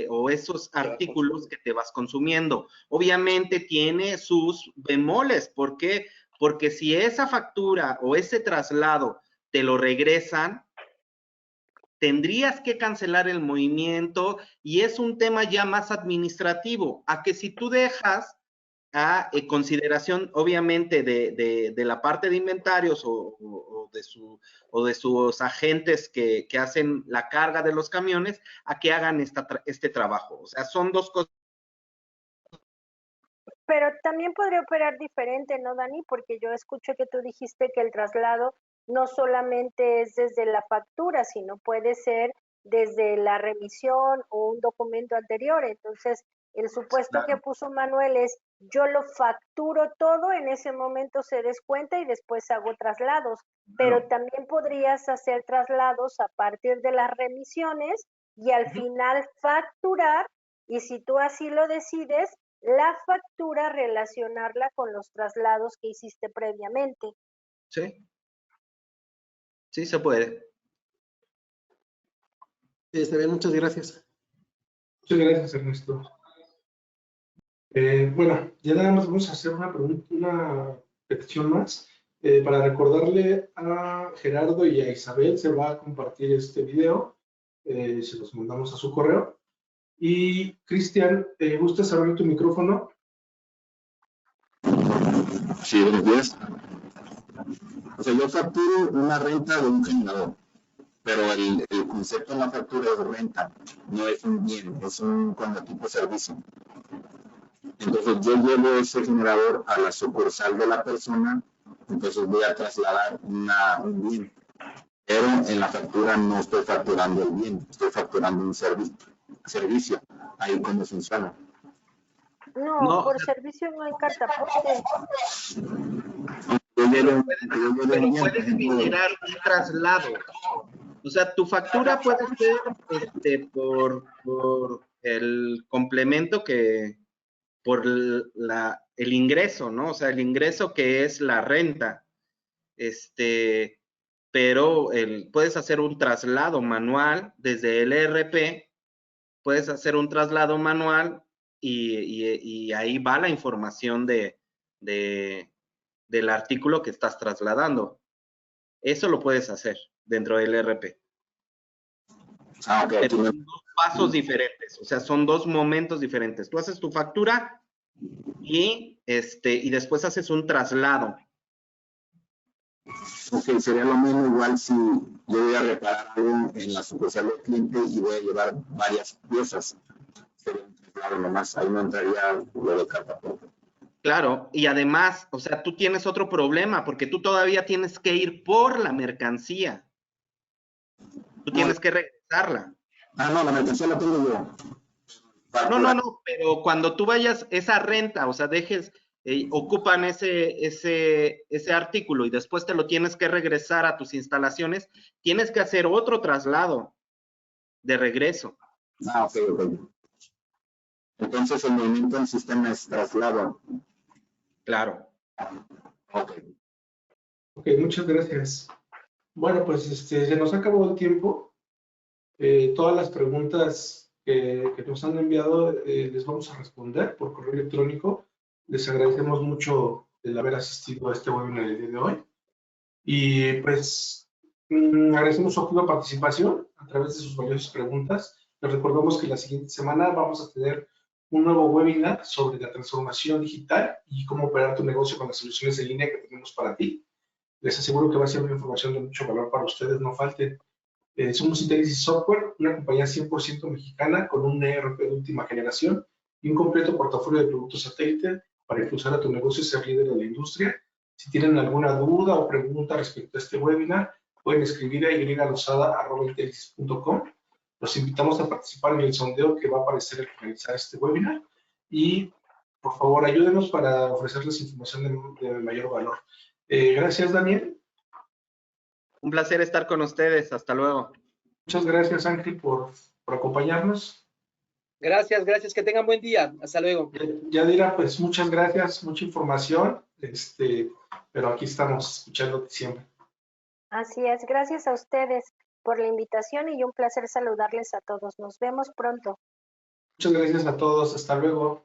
o esos artículos que te vas consumiendo. Obviamente tiene sus bemoles. ¿Por qué? Porque si esa factura o ese traslado te lo regresan, tendrías que cancelar el movimiento y es un tema ya más administrativo, a que si tú dejas a consideración, obviamente, de la parte de inventarios o de sus agentes que hacen la carga de los camiones, a que hagan este trabajo. O sea, son dos cosas. Pero también podría operar diferente, ¿no, Dani? Porque yo escuché que tú dijiste que el traslado no solamente es desde la factura, sino puede ser desde la remisión o un documento anterior. Entonces, el supuesto que puso Manuel es, yo lo facturo todo, en ese momento se descuenta y después hago traslados. Pero también podrías hacer traslados a partir de las remisiones y al final facturar, y si tú así lo decides, la factura relacionarla con los traslados que hiciste previamente. Sí. Sí, se puede. Está bien, muchas gracias. Muchas gracias, Ernesto. Bueno, ya nada más vamos a hacer una petición más. Para recordarle a Gerardo y a Isabel, se va a compartir este video. Se los mandamos a su correo. Y Cristian, ¿gustas abrir tu micrófono? Sí, buenos días. O sea, yo facturo una renta de un generador, pero el concepto en la factura es renta, no es un bien, es un tipo de servicio. Entonces yo llevo ese generador a la sucursal de la persona, entonces voy a trasladar un bien. Pero en la factura no estoy facturando el bien, estoy facturando un servicio. Ahí cómo funciona. No, por servicio no hay cartaporte. Pero puedes generar un traslado. O sea, tu factura puede ser por el complemento por el ingreso, ¿no? O sea, el ingreso que es la renta. Pero puedes hacer un traslado manual desde el ERP, puedes hacer un traslado manual y ahí va la información del artículo que estás trasladando. Eso lo puedes hacer dentro del ERP. Okay. Pero son dos pasos diferentes, o sea, son dos momentos diferentes. Tú haces tu factura y después haces un traslado. Ok, sería lo mismo igual si yo voy a reparar algo en la sucursal del cliente y voy a llevar varias piezas. Sería un traslado nomás, ahí no entraría lo de cartaporte. Claro, y además, o sea, tú tienes otro problema porque tú todavía tienes que ir por la mercancía. Tú tienes que regresarla. Ah, no, la mercancía la tengo yo. No, pero cuando tú vayas, esa renta, o sea, ocupan ese artículo y después te lo tienes que regresar a tus instalaciones, tienes que hacer otro traslado de regreso. Ah, ok. Entonces el movimiento del sistema es traslado. Claro. Ok, muchas gracias. Bueno, pues se nos acabó el tiempo. Todas las preguntas que nos han enviado les vamos a responder por correo electrónico. Les agradecemos mucho el haber asistido a este webinar el día de hoy. Y pues agradecemos su activa participación a través de sus valiosas preguntas. Les recordamos que la siguiente semana vamos a tener un nuevo webinar sobre la transformación digital y cómo operar tu negocio con las soluciones en línea que tenemos para ti. Les aseguro que va a ser una información de mucho valor para ustedes, no falten. Somos Intelisys Software, una compañía 100% mexicana con un ERP de última generación y un completo portafolio de productos satélite para impulsar a tu negocio y ser líder de la industria. Si tienen alguna duda o pregunta respecto a este webinar, pueden escribir a ylosada@intelisys.com. Los invitamos a participar en el sondeo que va a aparecer al finalizar este webinar y por favor ayúdenos para ofrecerles información de mayor valor. Gracias, Daniel. Un placer estar con ustedes. Hasta luego. Muchas gracias, Ángel, por acompañarnos. Gracias, gracias. Que tengan buen día. Hasta luego. Yadira, pues muchas gracias, mucha información, pero aquí estamos escuchándote siempre. Así es, gracias a ustedes por la invitación y un placer saludarles a todos. Nos vemos pronto. Muchas gracias a todos, hasta luego.